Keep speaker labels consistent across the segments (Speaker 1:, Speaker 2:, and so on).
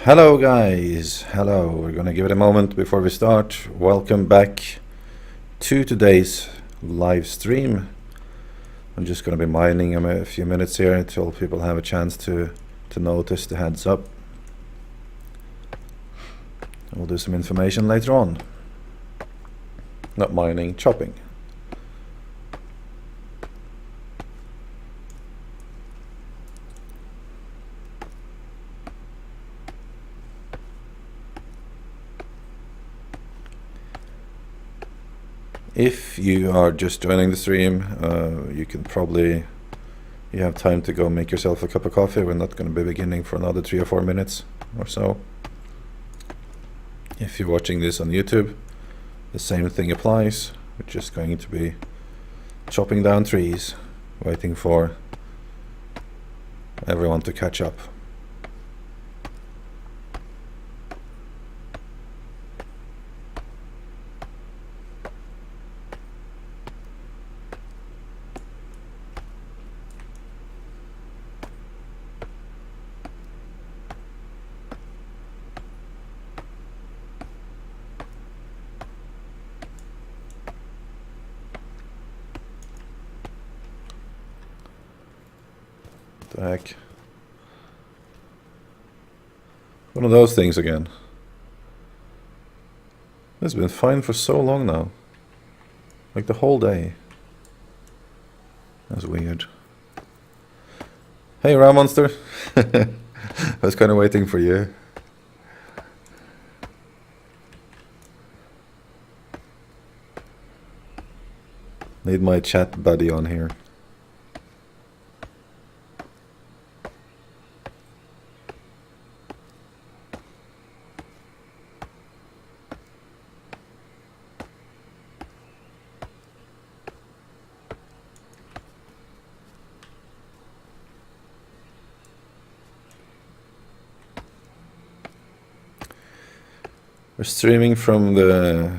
Speaker 1: Hello guys, hello. We're gonna give it a moment before we start. Welcome back to today's live stream. I'm just gonna be mining a few minutes here until people have a chance to notice the heads up. We'll do some information later on. Not mining, chopping. If you are just joining the stream, you have time to go make yourself a cup of coffee. We're not going to be beginning for another 3 or 4 minutes or so. If you're watching this on YouTube, the same thing applies. We're just going to be chopping down trees, waiting for everyone to catch up. The heck? One of those things again. It's been fine for so long now. Like the whole day. That's weird. Hey, Round Monster. I was kind of waiting for you. Need my chat buddy on here. We're streaming from the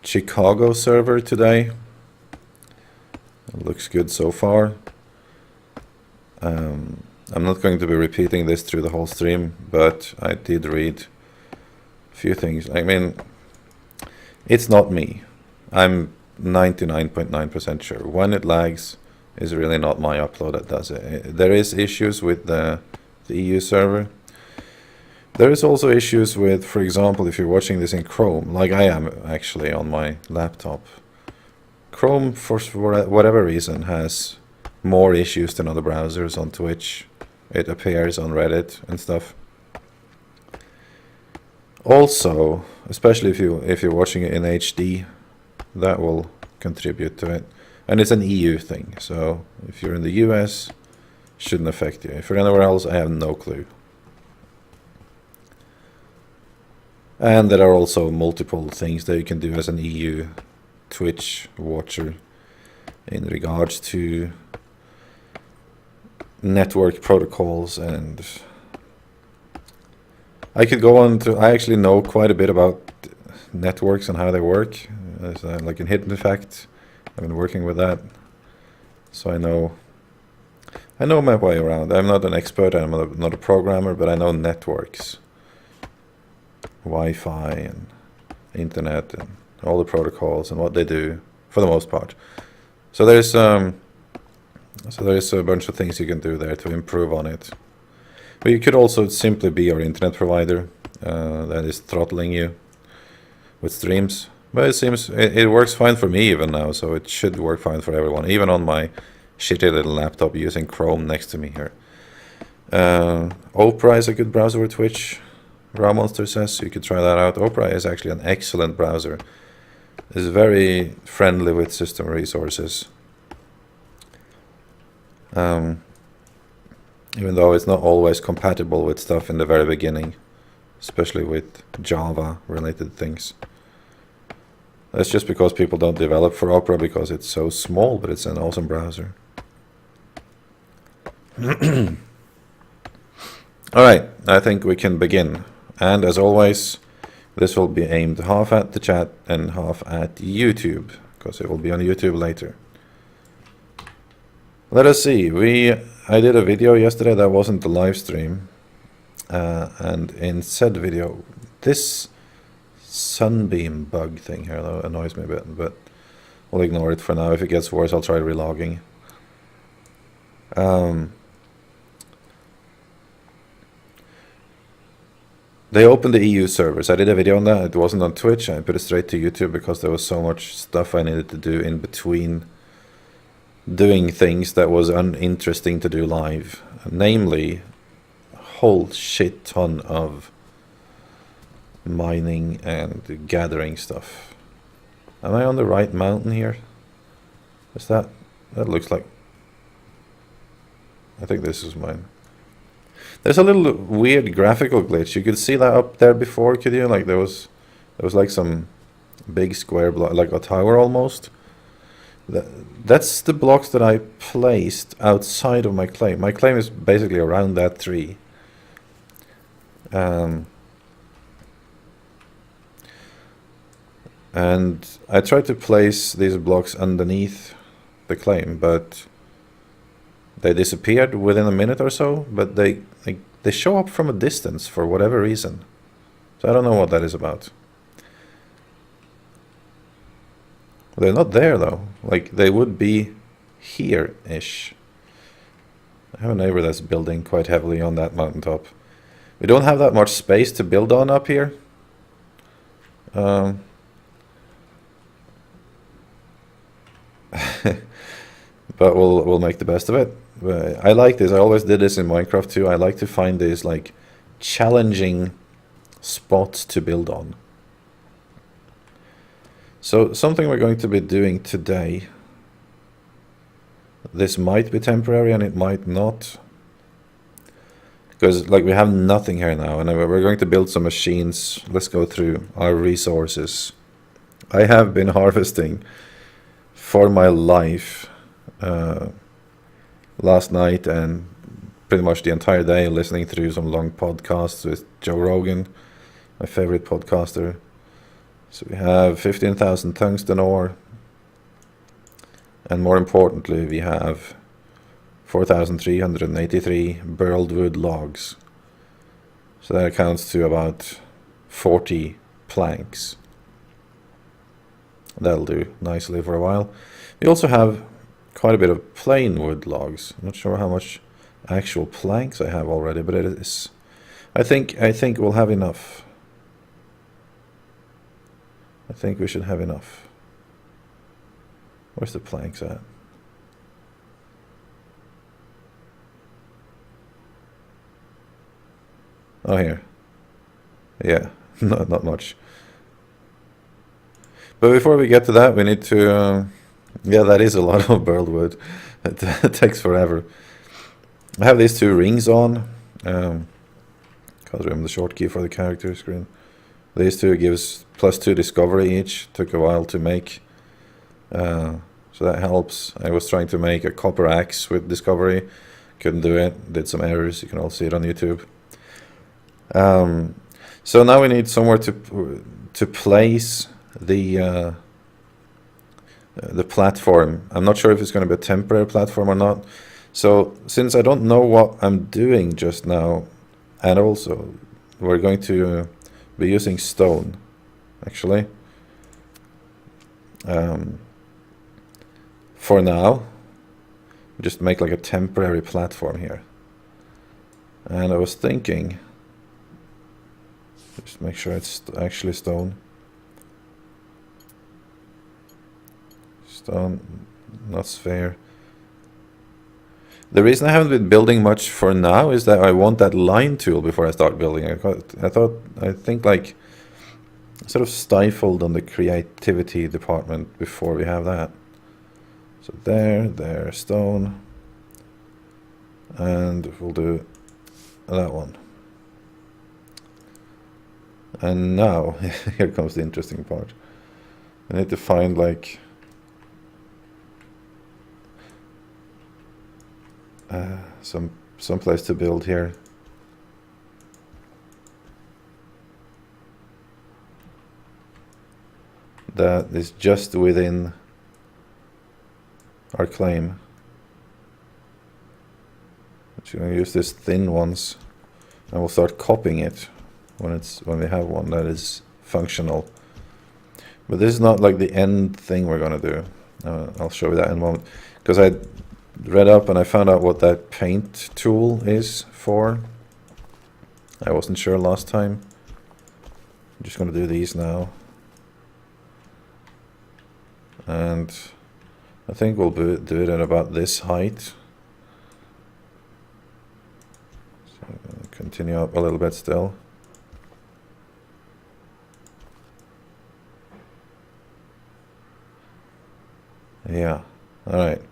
Speaker 1: Chicago server today. It looks good so far. I'm not going to be repeating this through the whole stream, but I did read a few things. I mean, it's not me. I'm 99.9% sure. When it lags, is really not my upload that does it. There is issues with the EU server. There is also issues with, for example, if you're watching this in Chrome, like I am actually on my laptop. Chrome, for whatever reason, has more issues than other browsers on Twitch. It appears on Reddit and stuff. Also, especially if you're watching it in HD, that will contribute to it. And it's an EU thing, so if you're in the US, shouldn't affect you. If you're anywhere else, I have no clue. And there are also multiple things that you can do as an EU Twitch watcher in regards to network protocols, and I could go on to, I actually know quite a bit about networks and how they work. As like in Hidden Fact, I've been working with that, so I know my way around. I'm not an expert, I'm not a programmer, but I know networks. Wi-Fi and internet and all the protocols and what they do for the most part. So there's a bunch of things you can do there to improve on it. But you could also simply be your internet provider that is throttling you with streams. But it seems it works fine for me even now, so it should work fine for everyone, even on my shitty little laptop using Chrome next to me here. Opera is a good browser for Twitch. Raw Monster says, so you could try that out. Opera is actually an excellent browser. It's very friendly with system resources. Even though it's not always compatible with stuff in the very beginning, especially with Java related things. That's just because people don't develop for Opera because it's so small, but it's an awesome browser. Alright, I think we can begin. And as always, this will be aimed half at the chat and half at YouTube, because it will be on YouTube later. Let us see. I did a video yesterday that wasn't the live stream. And in said video, this sunbeam bug thing here though annoys me a bit, but we'll ignore it for now. If it gets worse, I'll try relogging. They opened the EU servers. I did a video on that. It wasn't on Twitch. I put it straight to YouTube because there was so much stuff I needed to do in between doing things that was uninteresting to do live. Namely, a whole shit ton of mining and gathering stuff. Am I on the right mountain here? Is that looks like... I think this is mine. There's a little weird graphical glitch. You could see that up there before, could you? Like there was like some big square block, like a tower almost. That's the blocks that I placed outside of my claim. My claim is basically around that tree. And I tried to place these blocks underneath the claim, but they disappeared within a minute or so, but they show up from a distance for whatever reason. So I don't know what that is about. They're not there though. Like they would be here-ish. I have a neighbor that's building quite heavily on that mountaintop. We don't have that much space to build on up here. But we'll make the best of it. I like this. I always did this in Minecraft too. I like to find these like challenging spots to build on. So something we're going to be doing today. This might be temporary and it might not. Because like we have nothing here now, and we're going to build some machines. Let's go through our resources. I have been harvesting for my life. Last night and pretty much the entire day listening through some long podcasts with Joe Rogan, my favorite podcaster. So we have 15,000 tungsten ore, and more importantly we have 4,383 burled wood logs. So that accounts to about 40 planks. That'll do nicely for a while. We also have quite a bit of plain wood logs. I'm not sure how much actual planks I have already, but it is. I think we'll have enough. I think we should have enough. Where's the planks at? Oh, here. Yeah, not much. But before we get to that, we need to... yeah, that is a lot of burled wood. It takes forever. I have these two rings on. Can't remember the short key for the character screen. These two gives +2 discovery each. Took a while to make. So that helps. I was trying to make a copper axe with discovery. Couldn't do it. Did some errors. You can all see it on YouTube. So now we need somewhere to place the platform. I'm not sure if it's going to be a temporary platform or not. So since I don't know what I'm doing just now, and also we're going to be using stone actually for now, just make like a temporary platform here. And I was thinking, just make sure it's actually stone. Stone, not sphere. The reason I haven't been building much for now is that I want that line tool before I start building. I think like sort of stifled on the creativity department before we have that. So there, stone, and we'll do that one. And now here comes the interesting part. I need to find like some place to build here. That is just within our claim. I'm going to use these thin ones. and we'll start copying it when we have one that is functional. But this is not like the end thing we're gonna do. I'll show you that in a moment, because I read up and I found out what that paint tool is for. I wasn't sure last time. I'm just gonna do these now, and I think we'll do it at about this height. So continue up a little bit still. Yeah, alright.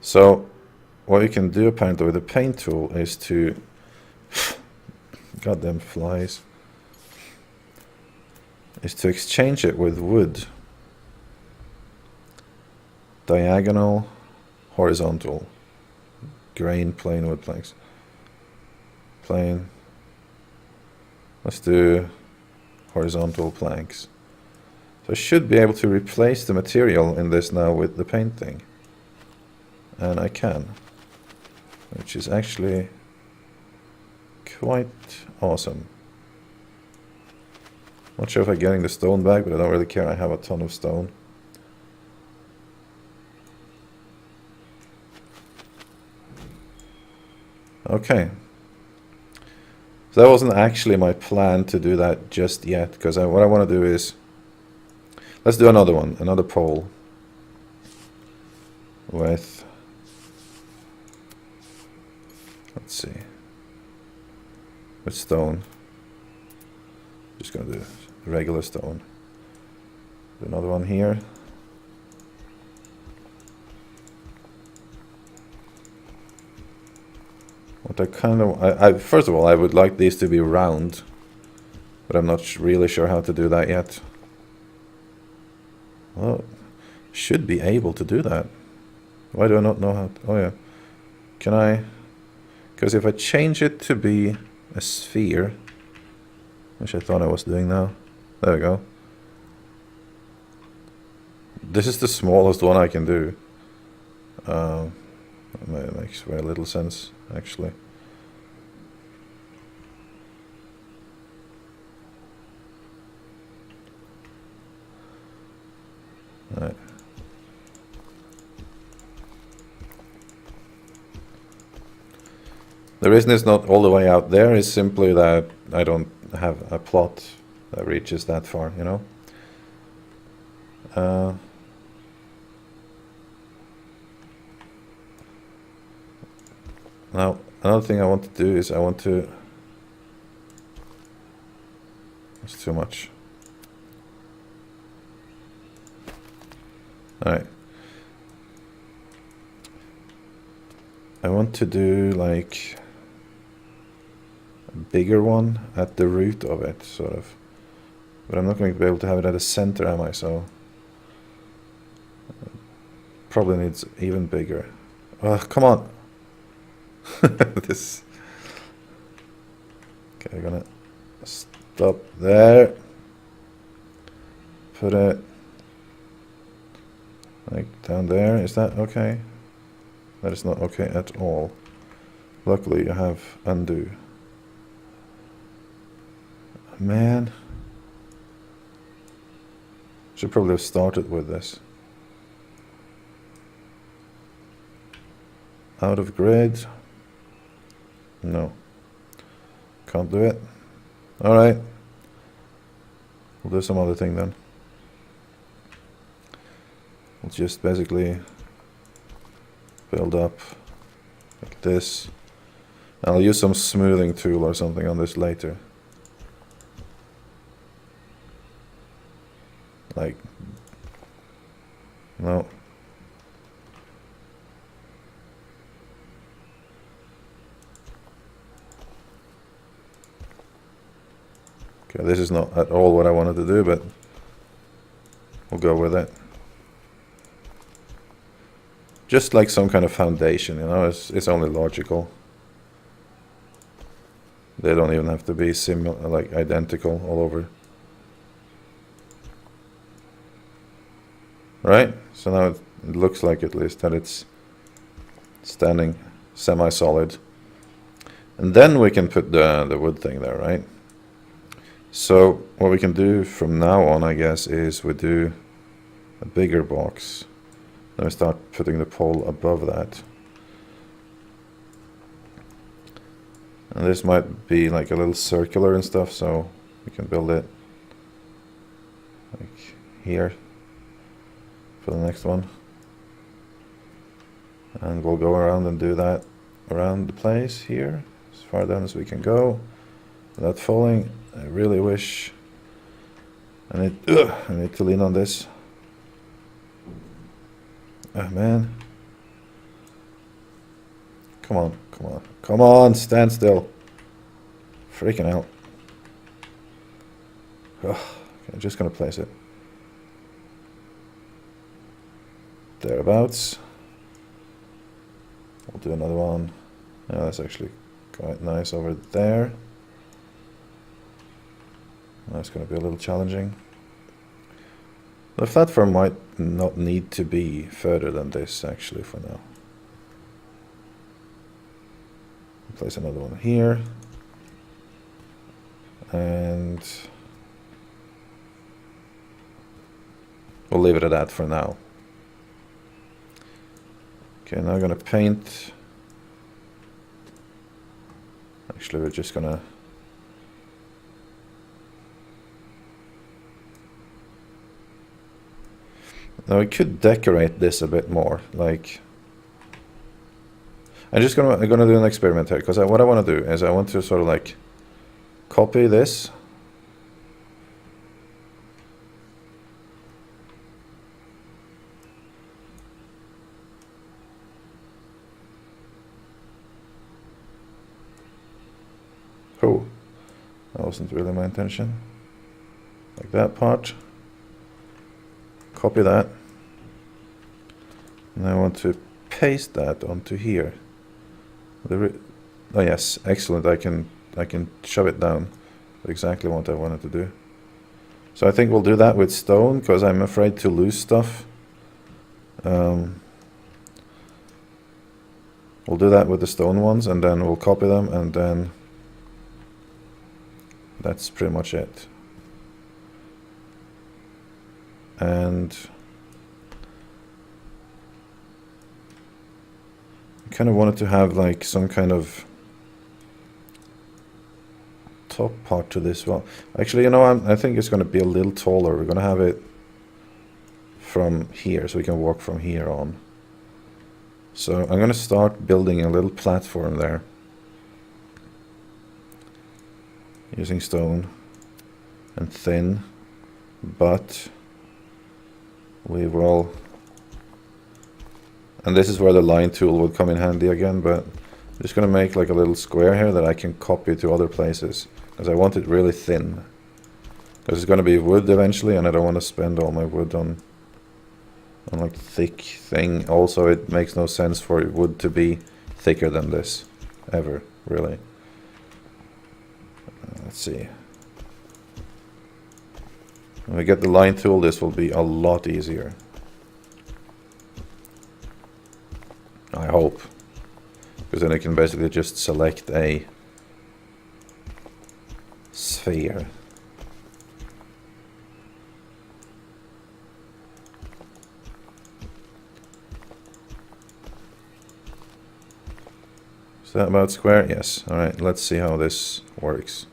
Speaker 1: So what you can do apparently with the paint tool is to goddamn flies, is to exchange it with wood. Diagonal, horizontal, grain, plain wood planks. Plain. Let's do horizontal planks. So I should be able to replace the material in this now with the painting. And I can, which is actually quite awesome. Not sure if I'm getting the stone back, but I don't really care. I have a ton of stone. Okay. So that wasn't actually my plan to do that just yet, because what I want to do is, let's do another one, another pole with, let's see, with stone. Just gonna do regular stone. Do another one here. What I kind of, first of all, I would like these to be round, but I'm not really sure how to do that yet. Well, should be able to do that. Why do I not know how to, oh yeah. Can I, because if I change it to be a sphere, which I thought I was doing now, there we go. This is the smallest one I can do. It makes very little sense, actually. Right. The reason it's not all the way out there is simply that I don't have a plot that reaches that far, you know. Now, another thing I want to do is I want to... It's too much. Alright. I want to do like a bigger one at the root of it, sort of. But I'm not going to be able to have it at the center, am I? So probably needs even bigger. Oh, come on. This. Okay, I'm gonna stop there. Put it like down there. Is that okay? That is not okay at all. Luckily you have undo. Man. Should probably have started with this. Out of grid. No. Can't do it. Alright. We'll do some other thing then. We'll just basically build up like this. I'll use some smoothing tool or something on this later. Like, no. Okay, this is not at all what I wanted to do, but we'll go with it. Just like some kind of foundation, you know, it's only logical. They don't even have to be similar, like identical all over. Right? So now it looks like at least that it's standing semi-solid. And then we can put the wood thing there, right? So what we can do from now on, I guess, is we do a bigger box. Then we start putting the pole above that. And this might be like a little circular and stuff, so we can build it like here for the next one. And we'll go around and do that around the place here, as far down as we can go without falling. I really wish I need to lean on this. Ah, man. Come on, come on, come on, stand still. Freaking out. Ugh, okay, I'm just gonna place it thereabouts. We'll do another one. Yeah, that's actually quite nice over there. That's going to be a little challenging. The platform might not need to be further than this actually for now. Place another one here. And we'll leave it at that for now. Okay, now I'm going to paint. Actually, we're just going to now we could decorate this a bit more, like I'm gonna do an experiment here, because what I want to do is I want to sort of like copy this oh, that wasn't really my intention, like that part. Copy that, and I want to paste that onto here. Oh yes, excellent. I can shove it down. Exactly what I wanted to do. So I think we'll do that with stone, because I'm afraid to lose stuff. We'll do that with the stone ones, and then we'll copy them, and then that's pretty much it. And I kind of wanted to have like some kind of top part to this. Well, actually, you know, I think it's going to be a little taller. We're going to have it from here, so we can walk from here on. So I'm going to start building a little platform there using stone and thin, but we will, and this is where the line tool would come in handy again, but I'm just going to make like a little square here that I can copy to other places, because I want it really thin, because it's going to be wood eventually, and I don't want to spend all my wood on like thick thing. Also, it makes no sense for wood to be thicker than this, ever, really. Let's see. When we get the line tool, this will be a lot easier. I hope. Because then I can basically just select a sphere. Is that about square? Yes. Alright, let's see how this works.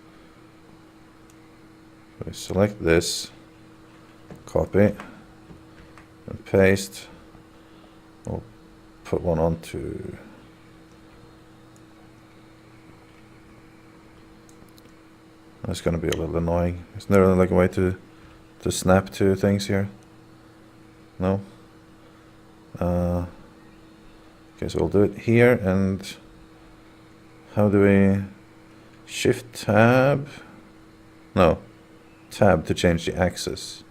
Speaker 1: So select this. Copy and paste. We'll put one onto. That's going to be a little annoying. Isn't there like a way to snap to things here? No. Okay, so we'll do it here, and how do we shift tab? No, tab to change the axis.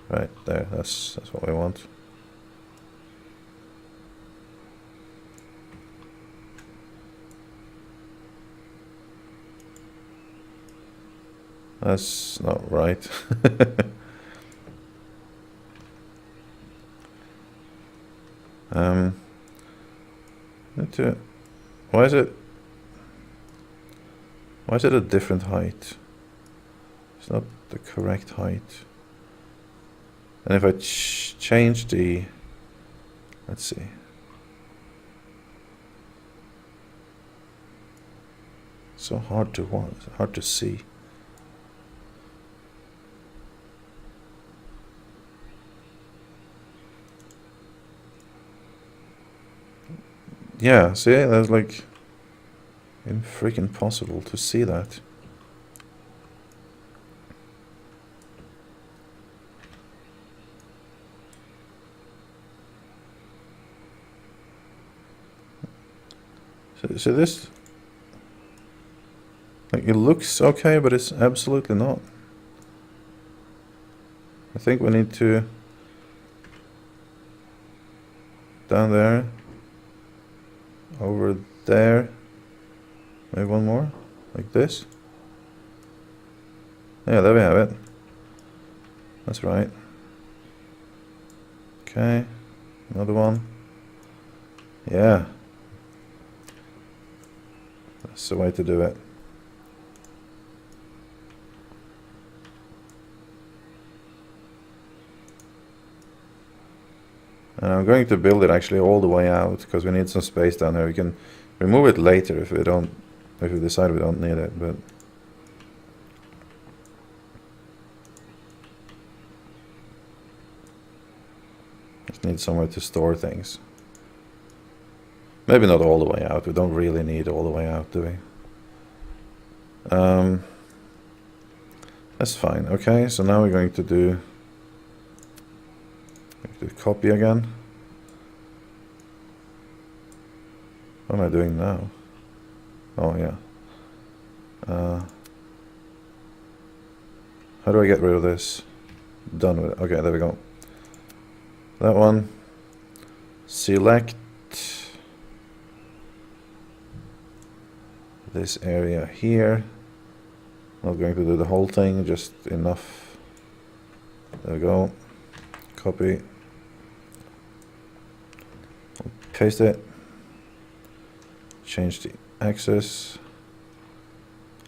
Speaker 1: Right there, that's what we want. That's not right. Need to Why is it a different height? It's not the correct height. And if I change the, let's see. So hard to see. Yeah, see, that's like freaking possible to see that. So this, like, it looks okay, but it's absolutely not. I think we need to down there, over there, maybe one more, like this. Yeah, there we have it. That's right. Okay, another one. Yeah, that's the way to do it. And I'm going to build it actually all the way out because we need some space down here. We can remove it later if we decide we don't need it, but just need somewhere to store things. Maybe not all the way out. We don't really need all the way out, do we? That's fine. Okay, so now we're going to do copy again. What am I doing now? Oh yeah. How do I get rid of this? Done with it. Okay, there we go. That one. Select this area here. Not going to do the whole thing, just enough. There we go. Copy. Paste it. Change the axis.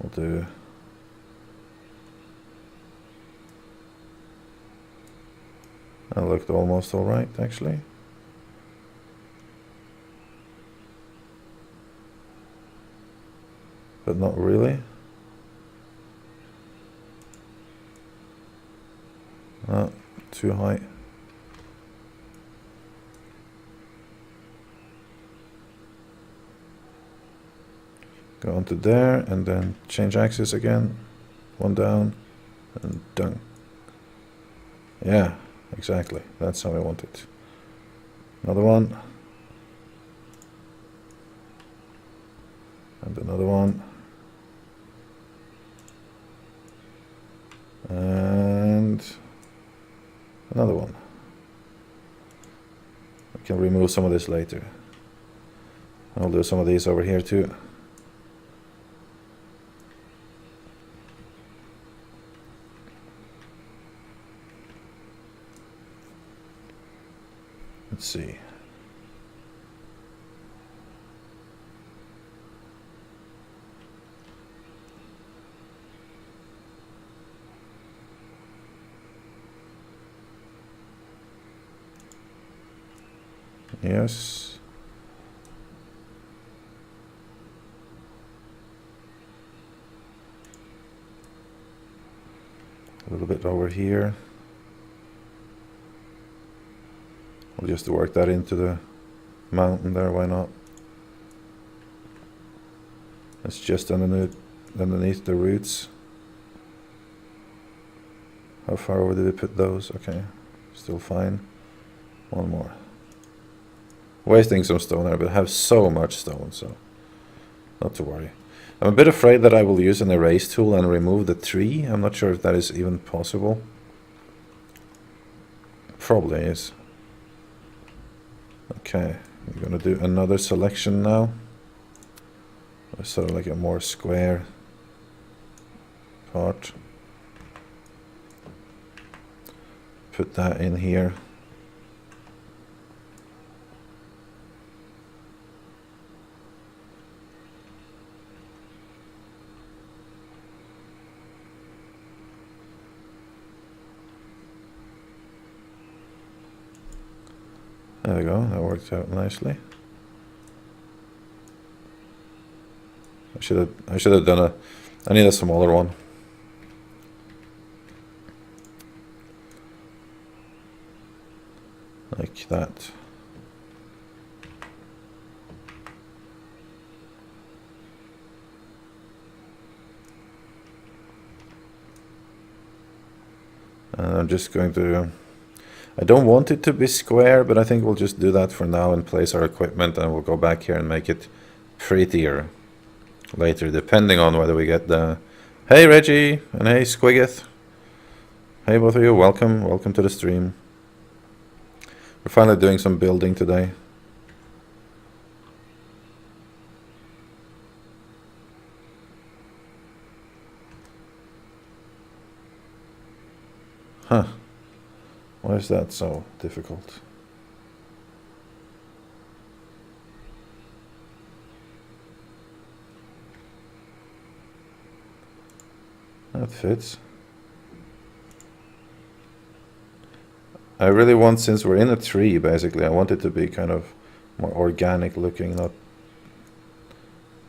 Speaker 1: We'll do that. Looked almost all right, actually. But not really. Too high. Go onto there and then change axis again. One down and done. Yeah, exactly. That's how I want it. Another one. And another one. And another one. I can remove some of this later. I'll do some of these over here too. Let's see. Yes. A little bit over here. We'll just work that into the mountain there, why not? It's just underneath the roots. How far over did we put those? Okay, still fine. One more. Wasting some stone there, but I have so much stone, so not to worry. I'm a bit afraid that I will use an erase tool and remove the tree. I'm not sure if that is even possible. Probably is. Okay, I'm gonna do another selection now. Sort of like a more square part. Put that in here. There we go, that worked out nicely. I should have done I need a smaller one. Like that. And I'm just going to, I don't want it to be square, but I think we'll just do that for now and place our equipment, and we'll go back here and make it prettier later, depending on whether we get the... Hey Reggie, and hey Squiggeth. Hey both of you, welcome to the stream. We're finally doing some building today. Huh. Why is that so difficult? That fits. I really want, since we're in a tree, basically, I want it to be kind of more organic looking, not...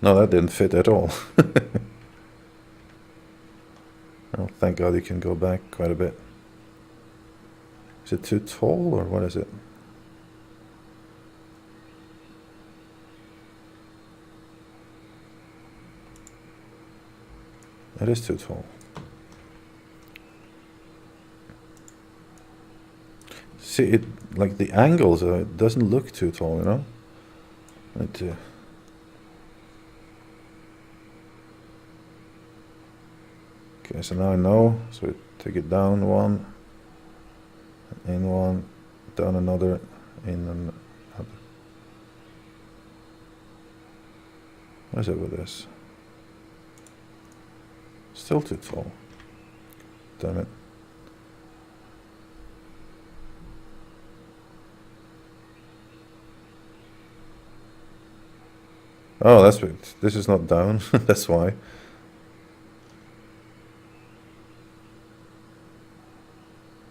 Speaker 1: No, that didn't fit at all. Oh, thank God you can go back quite a bit. Is it too tall, or what is it? That is too tall. See, it, like the angles, it doesn't look too tall, you know? Okay, so now I know. So we take it down one, in one, down another, in another. What is it with this? Still too tall. Damn it. Oh, that's weird. This is not down. That's why.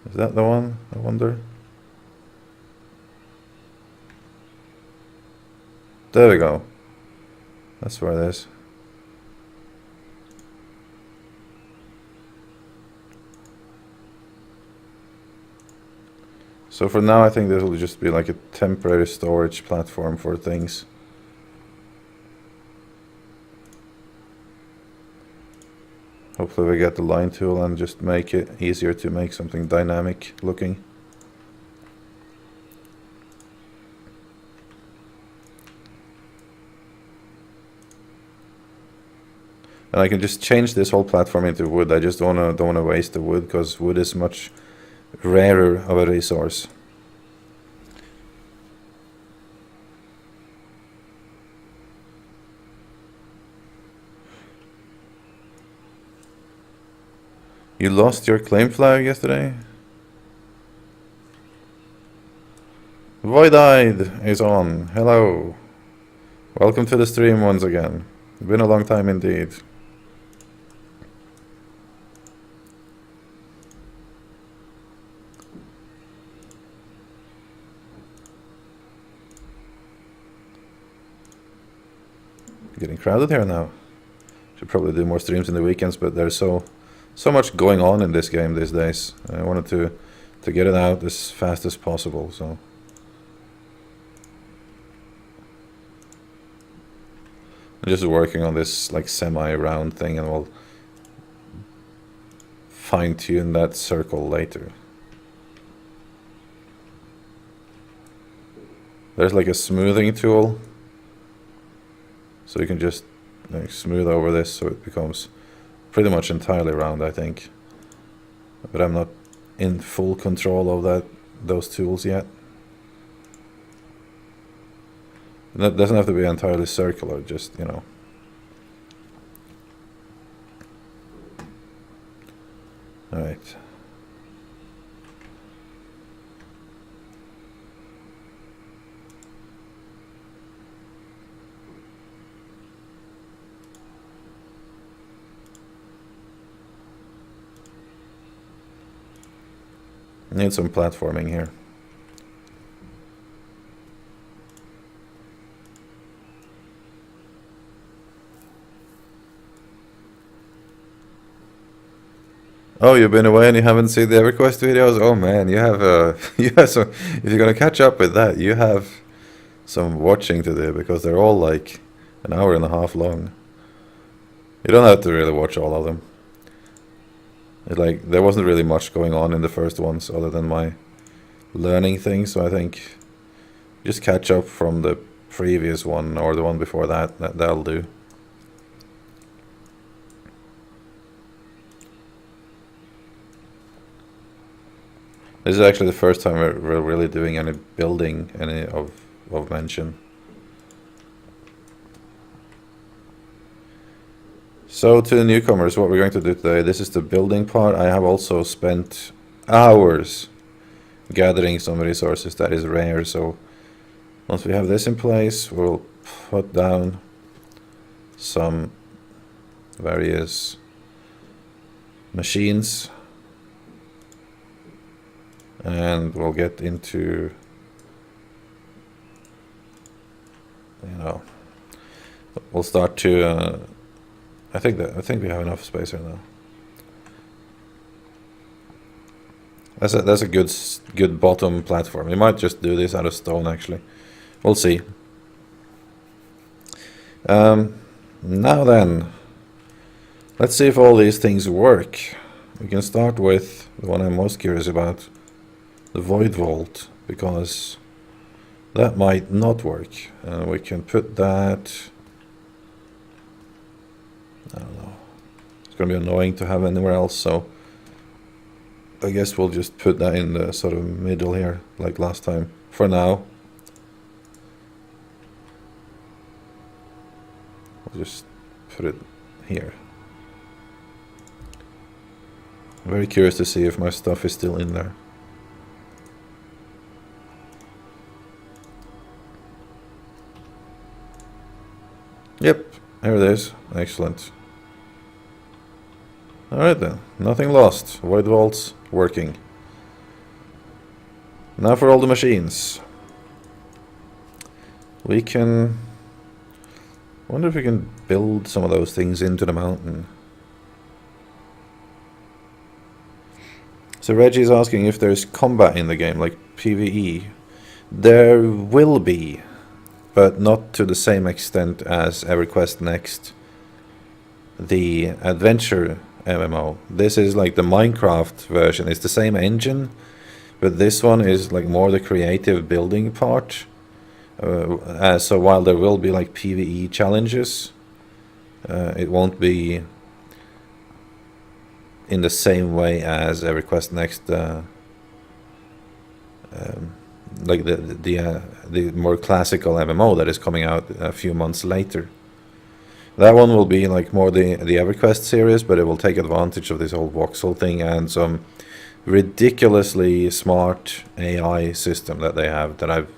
Speaker 1: Is that the one? I wonder. There we go. That's where it is. So for now, I think this will just be like a temporary storage platform for things. Hopefully we get the line tool and just make it easier to make something dynamic looking. And I can just change this whole platform into wood. I just don't wanna waste the wood, because wood is much rarer of a resource. You lost your claim flag yesterday? Void-Eyed is on. Hello. Welcome to the stream once again. It's been a long time indeed. Getting crowded here now. Should probably do more streams in the weekends, but there's so much going on in this game these days. I wanted to get it out as fast as possible, so. I'm just working on this like semi-round thing, and we'll fine-tune that circle later. There's like a smoothing tool, so you can just like smooth over this so it becomes pretty much entirely round, I think. But I'm not in full control of those tools yet. That doesn't have to be entirely circular, just, you know. Alright. Need some platforming here. Oh, you've been away and you haven't seen the EverQuest videos? Oh man, you have you have some. If you're gonna catch up with that, you have some watching to do because they're all like an hour and a half long. You don't have to really watch all of them. Like there wasn't really much going on in the first ones other than my learning things, so I think just catch up from the previous one or the one before that. That'll do. This is actually the first time we're really doing any building, any of mention. So to the newcomers, what we're going to do today, this is the building part. I have also spent hours gathering some resources that is rare, so once we have this in place, we'll put down some various machines. And we'll get into, you know, we'll start to. I think we have enough space here now. That's a good bottom platform. We might just do this out of stone actually. We'll see. Now then, let's see if all these things work. We can start with the one I'm most curious about. The void vault, because that might not work, and we can put that, I don't know, it's gonna be annoying to have anywhere else, so I guess we'll just put that in the sort of middle here like last time for now. We'll just put it here. I'm very curious to see if my stuff is still in there. Yep, here it is. Excellent. Alright then, nothing lost. Void vaults working. Now for all the machines. We can... wonder if we can build some of those things into the mountain. So Reggie's asking if there's combat in the game, like PvE. There will be, but not to the same extent as EverQuest Next, the adventure MMO. This is like the Minecraft version. It's the same engine, but this one is like more the creative building part. So while there will be like PvE challenges, it won't be in the same way as EverQuest Next. Like the more classical MMO that is coming out a few months later. That one will be like more the EverQuest series, but it will take advantage of this whole voxel thing and some ridiculously smart AI system that they have that I've...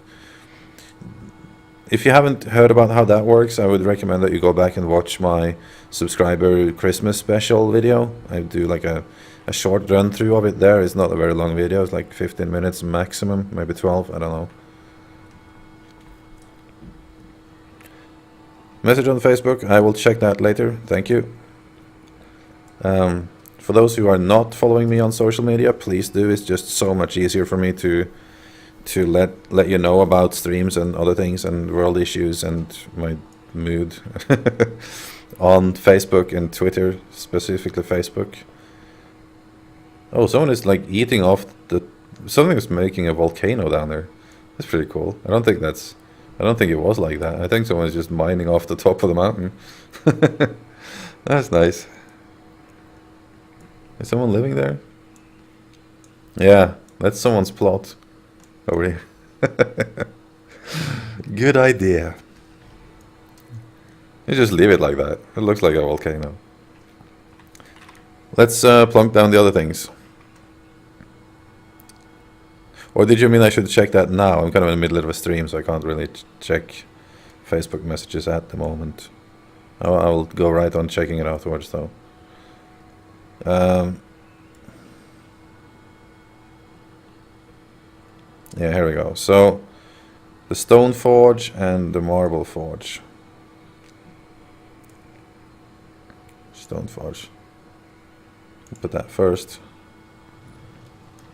Speaker 1: If you haven't heard about how that works, I would recommend that you go back and watch my subscriber Christmas special video. I do like a short run through of it there. It's not a very long video, it's like 15 minutes maximum, maybe 12, I don't know. Message on Facebook, I will check that later, thank you. For those who are not following me on social media, please do. It's just so much easier for me to let you know about streams and other things and world issues and my mood on Facebook and Twitter, specifically Facebook. Oh, someone is like eating off the... something is making a volcano down there. That's pretty cool. I don't think it was like that. I think someone's just mining off the top of the mountain. That's nice. Is someone living there? Yeah, that's someone's plot over here. Good idea. You just leave it like that. It looks like a volcano. Let's plunk down the other things. Or did you mean I should check that now? I'm kind of in the middle of a stream, so I can't really check Facebook messages at the moment. I will go right on checking it afterwards, though. Yeah, here we go. So, the stone forge and the marble forge. Stone forge. Put that first.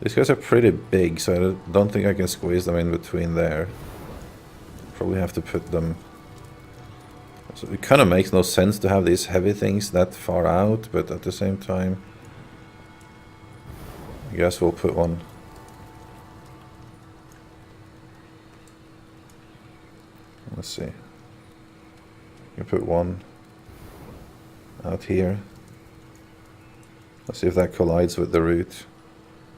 Speaker 1: These guys are pretty big, so I don't think I can squeeze them in between there. Probably have to put them... So it kind of makes no sense to have these heavy things that far out, but at the same time... I guess we'll put one... Let's see. You can put one out here. Let's see if that collides with the root.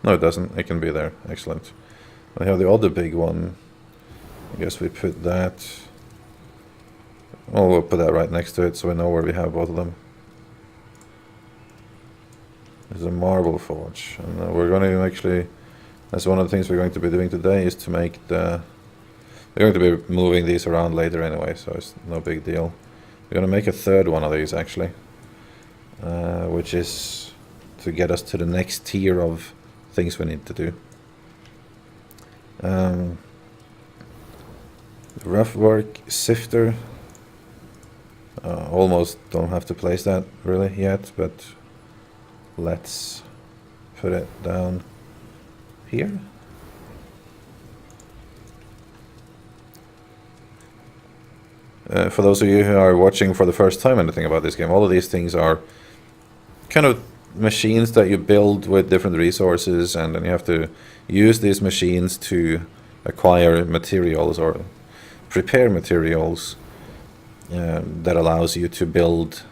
Speaker 1: No, it doesn't. It can be there. Excellent. I have the other big one. I guess we put that... Oh, we'll put that right next to it so we know where we have both of them. There's a marble forge. And we're going to actually... That's one of the things we're going to be doing today, is to make the... We're going to be moving these around later anyway, so it's no big deal. We're going to make a third one of these, actually. Which is to get us to the next tier of things we need to do. The rough work sifter. Almost don't have to place that really yet, but let's put it down here. For those of you who are watching for the first time anything about this game, all of these things are kind of machines that you build with different resources, and then you have to use these machines to acquire materials or prepare materials that allows you to build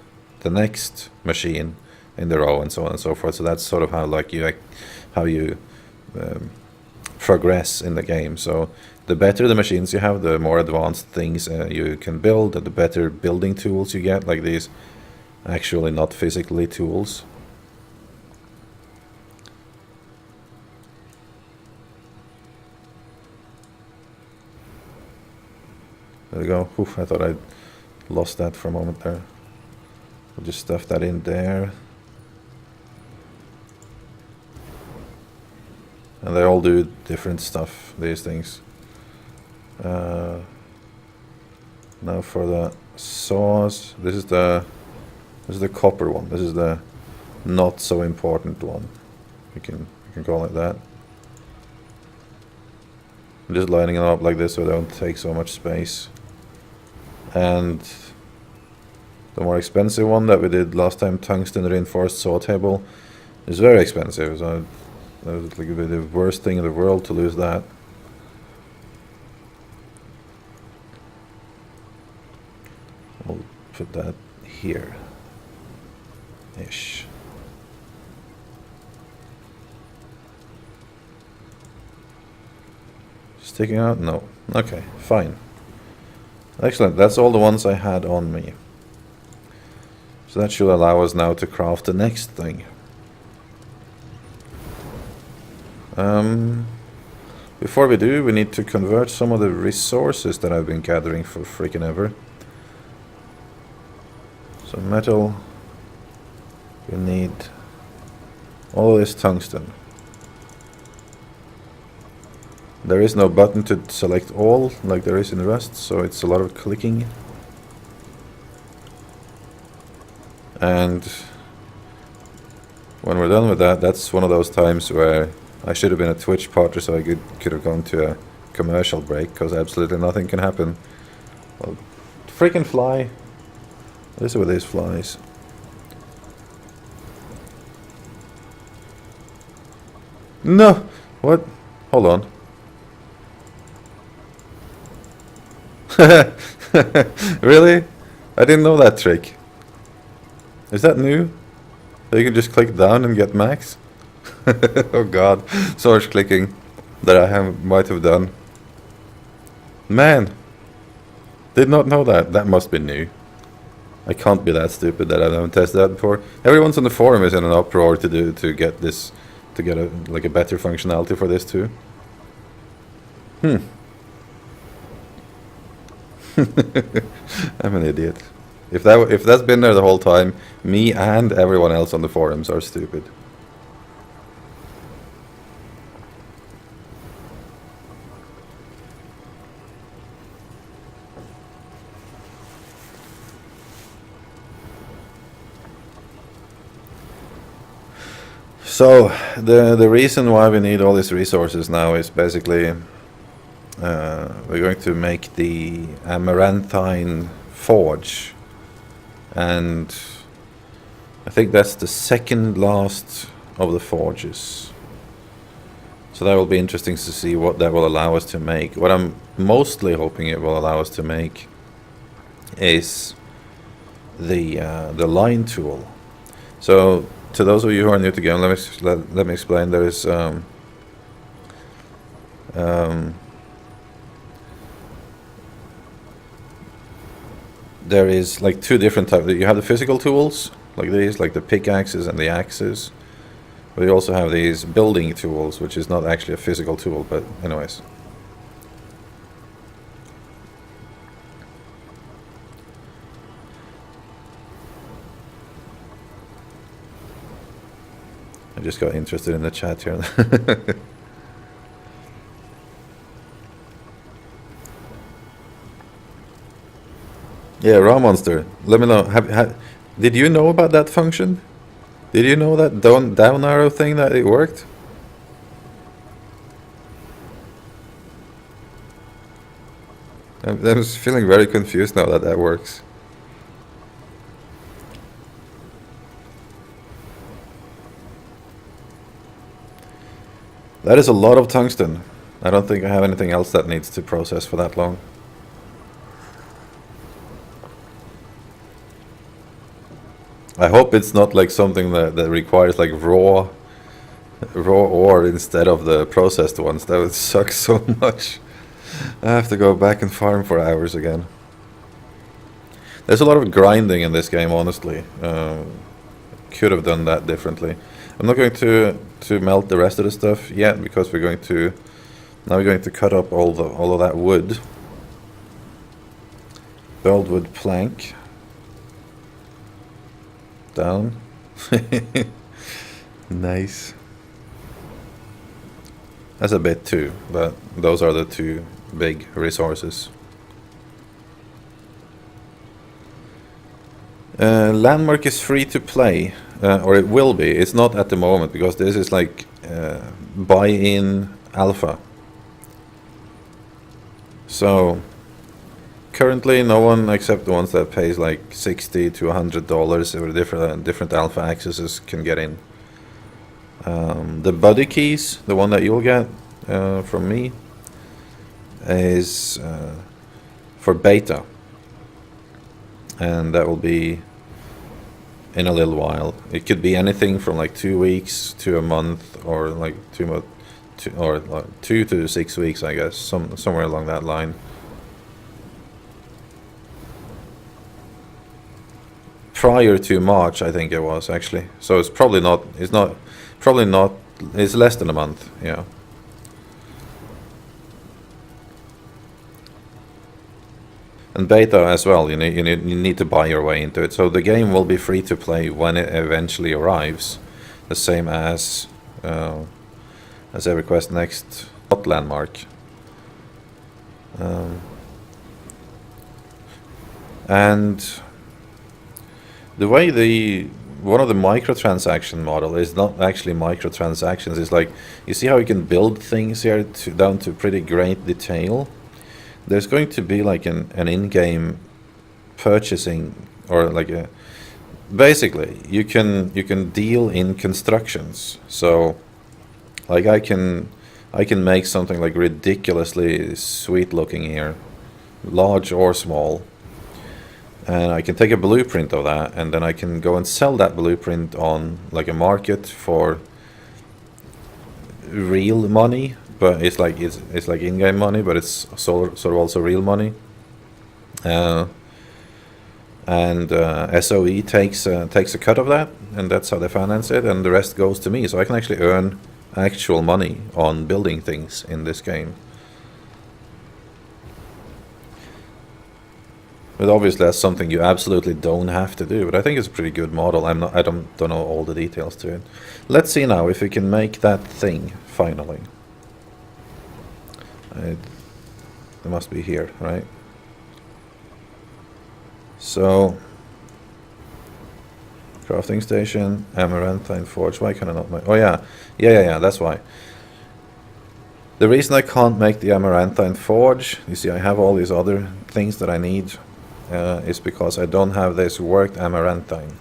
Speaker 1: the next machine in the row, and so on and so forth. So that's sort of how you progress in the game. So the better the machines you have, the more advanced things you can build, and the better building tools you get, like these actually not physically tools. There we go. Oof, I thought I'd lost that for a moment there. We'll just stuff that in there. And they all do different stuff, these things. Now for the saws, this is the copper one. This is the not so important one. You can call it that. I'm just lining them up like this so they don't take so much space. And the more expensive one that we did last time, tungsten reinforced saw table, is very expensive. So that was like the worst thing in the world to lose that. We'll put that here. Ish. Sticking out? No. Okay, fine. Excellent, that's all the ones I had on me. So that should allow us now to craft the next thing. Before we do, we need to convert some of the resources that I've been gathering for freaking ever. So metal, we need all this tungsten. There is no button to select all like there is in Rust, so it's a lot of clicking. And when we're done with that, that's one of those times where I should have been a Twitch partner, so I could have gone to a commercial break, because absolutely nothing can happen. Well, freaking fly. What is it with these flies? No! What? Hold on. Really? I didn't know that trick. Is that new? So you can just click down and get max? Oh god, so much clicking that I might have done. Man, did not know that. That must be new. I can't be that stupid that I haven't tested that before. Everyone's on the forum is in an uproar to get this, to get a better functionality for this too. I'm an idiot. If that's been there the whole time, me and everyone else on the forums are stupid. So the reason why we need all these resources now is basically we're going to make the amaranthine forge, and I think that's the second last of the forges. So that will be interesting to see what that will allow us to make. What I'm mostly hoping it will allow us to make is the line tool. So to those of you who are new to the game, let me explain. There is like two different types. You have the physical tools like these, like the pickaxes and the axes. But you also have these building tools, which is not actually a physical tool, but anyways. I just got interested in the chat here. Yeah, Raw Monster, let me know. Did you know about that function? Did you know that down arrow thing, that it worked? I'm just feeling very confused now that works. That is a lot of tungsten. I don't think I have anything else that needs to process for that long. I hope it's not like something that requires like raw ore instead of the processed ones. That would suck so much. I have to go back and farm for hours again. There's a lot of grinding in this game, honestly. Could have done that differently. I'm not going to melt the rest of the stuff yet, because we're going to cut up all of that wood. Build wood plank. Down. Nice. That's a bit too, but those are the two big resources. Landmark is free to play, or it will be. It's not at the moment, because this is like buy-in alpha. So currently no one except the ones that pays like $60 to $100 or different alpha accesses can get in. The buddy keys, the one that you'll get from me, is for beta, and that will be in a little while. It could be anything from like 2 weeks to a month, or like 2 to 6 weeks, I guess, somewhere along that line. Prior to March, I think it was actually. So it's probably not. It's less than a month. Yeah. And beta as well. You need to buy your way into it. So the game will be free to play when it eventually arrives, the same as EverQuest Next Landmark. And the way one of the microtransaction model is not actually microtransactions. It's like, you see how you can build things here down to pretty great detail. There's going to be like an in-game purchasing, or like basically you can deal in constructions. So like I can make something like ridiculously sweet looking here, large or small. And I can take a blueprint of that, and then I can go and sell that blueprint on like a market for real money. But it's like in-game money, but it's sort of also real money. And SOE takes a cut of that, and that's how they finance it, and the rest goes to me. So I can actually earn actual money on building things in this game. But obviously that's something you absolutely don't have to do. But I think it's a pretty good model. I don't know all the details to it. Let's see now if we can make that thing finally. It must be here, right? Crafting station, amaranthine forge. Why can I not make... Oh yeah, that's why. The reason I can't make the amaranthine forge, you see I have all these other things that I need, is because I don't have this worked amaranthine.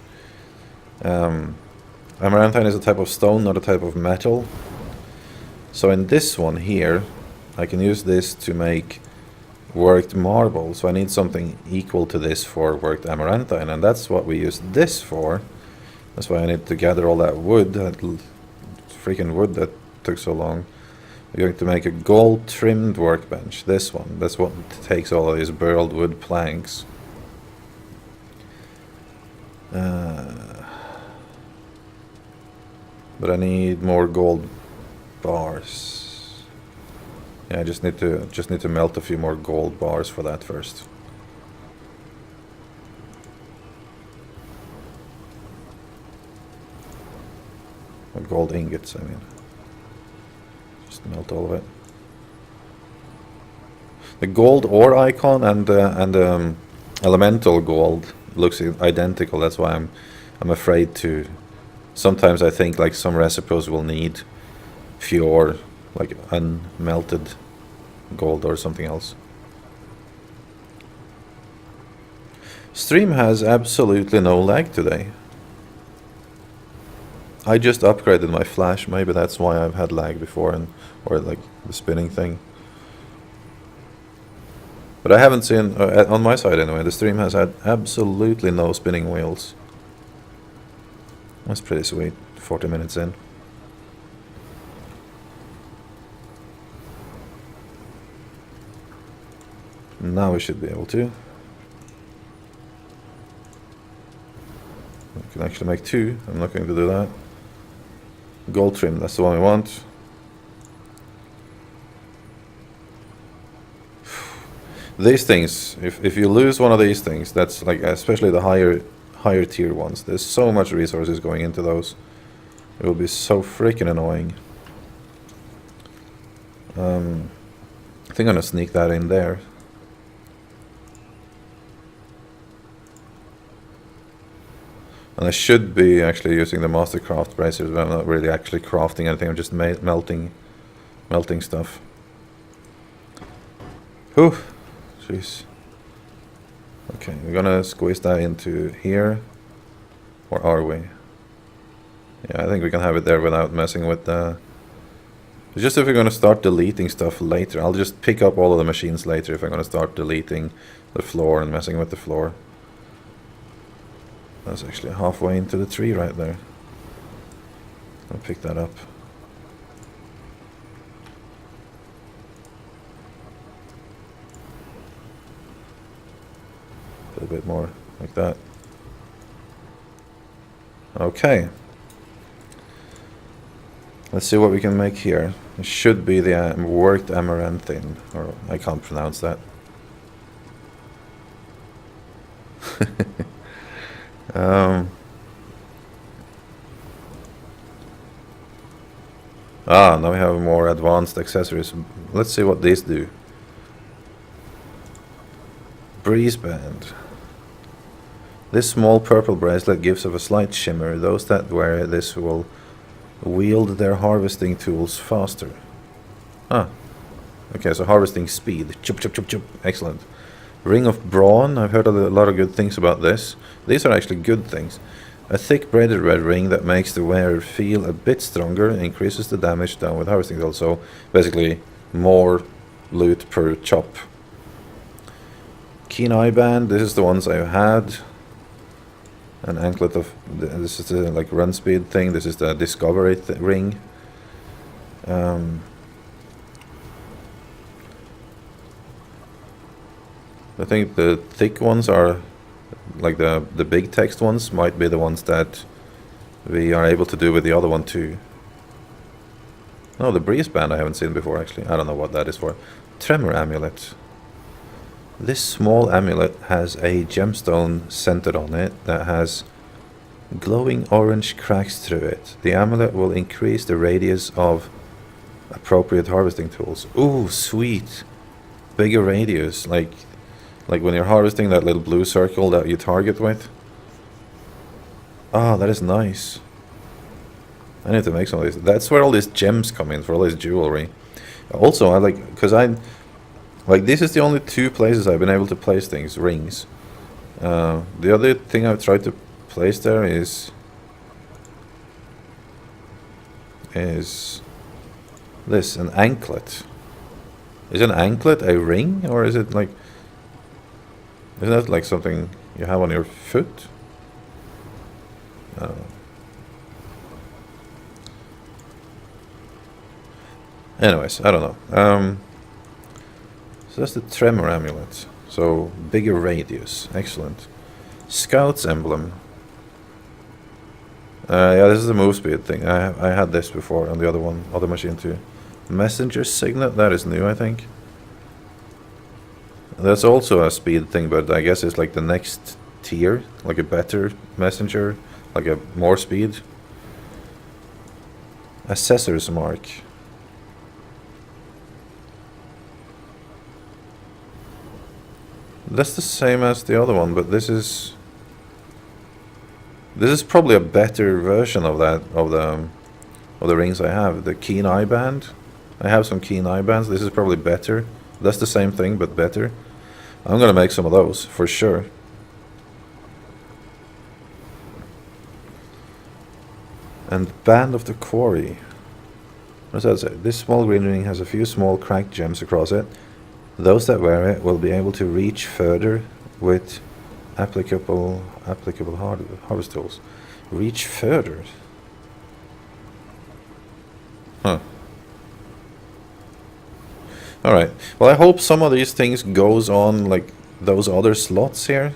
Speaker 1: Amaranthine is a type of stone, not a type of metal. So in this one here, I can use this to make worked marble. So I need something equal to this for worked amaranthine, and that's what we use this for. That's why I need to gather all that wood, that freaking wood that took so long. We're going to make a gold trimmed workbench. This one. That's what takes all of these burled wood planks. But I need more gold bars. Yeah, I just need to melt a few more gold bars for that first. Or gold ingots, I mean. Just melt all of it. The gold ore icon and elemental gold looks identical. That's why I'm afraid to. Sometimes I think like some recipes will need pure, like unmelted gold or something else. Stream has absolutely no lag today. I just upgraded my flash. Maybe that's why I've had lag before, or like the spinning thing. But I haven't seen, on my side anyway, the stream has had absolutely no spinning wheels. That's pretty sweet, 40 minutes in. Now we should be able to. We can actually make two. I'm not going to do that. Gold trim, that's the one we want. These things, if you lose one of these things, that's like, especially the higher tier ones, there's so much resources going into those. It will be so freaking annoying. I think I'm gonna sneak that in there. And I should be actually using the Mastercraft bracers, but I'm not really actually crafting anything. I'm just melting stuff. Whew, jeez. Okay, we're gonna squeeze that into here, or are we? Yeah, I think we can have it there without messing with the... Just if we're gonna start deleting stuff later, I'll just pick up all of the machines later if I'm gonna start deleting the floor and messing with the floor. That's actually halfway into the tree right there. I'll pick that up. A bit more like that. Okay. Let's see what we can make here. It should be the worked amaranthine, or I can't pronounce that. Now we have more advanced accessories. Let's see what these do. Breeze band. This small purple bracelet gives off a slight shimmer. Those that wear this will wield their harvesting tools faster. Okay, so harvesting speed. Chup, chup, chup, chup. Excellent. Ring of Brawn. I've heard a lot of good things about this. These are actually good things. A thick braided red ring that makes the wearer feel a bit stronger, increases the damage done with harvesting tools. So basically more loot per chop. Keen eye band. This is the ones I had. An anklet of... This is the like run speed thing. This is the discovery ring. I think the thick ones are, like the big text ones, might be the ones that we are able to do with the other one too. No, the breeze band I haven't seen before actually. I don't know what that is for. Tremor amulet. This small amulet has a gemstone centered on it that has glowing orange cracks through it. The amulet will increase the radius of appropriate harvesting tools. Ooh, sweet. Bigger radius, like when you're harvesting that little blue circle that you target with. Oh, that is nice. I need to make some of these. That's where all these gems come in, for all this jewelry. Also, I like, because like, this is the only two places I've been able to place things, rings. The other thing I've tried to place there is this, an anklet. Is an anklet a ring, or is it like, isn't that like something you have on your foot? Anyways, I don't know. So that's the tremor amulet. So bigger radius, excellent. Scout's emblem. Yeah, this is a move speed thing. I had this before on the other machine too. Messenger signet, that is new, I think. That's also a speed thing, but I guess it's like the next tier, like a better messenger, like a more speed. Assessor's mark. That's the same as the other one, but this is probably a better version of that, of the rings I have. The keen eye band. I have some keen eye bands. This is probably better. That's the same thing, but better. I'm gonna make some of those for sure. And Band of the Quarry. What does that say? This small green ring has a few small cracked gems across it. Those that wear it will be able to reach further with applicable harvest tools. Reach further. Huh. Alright. Well, I hope some of these things goes on like those other slots here.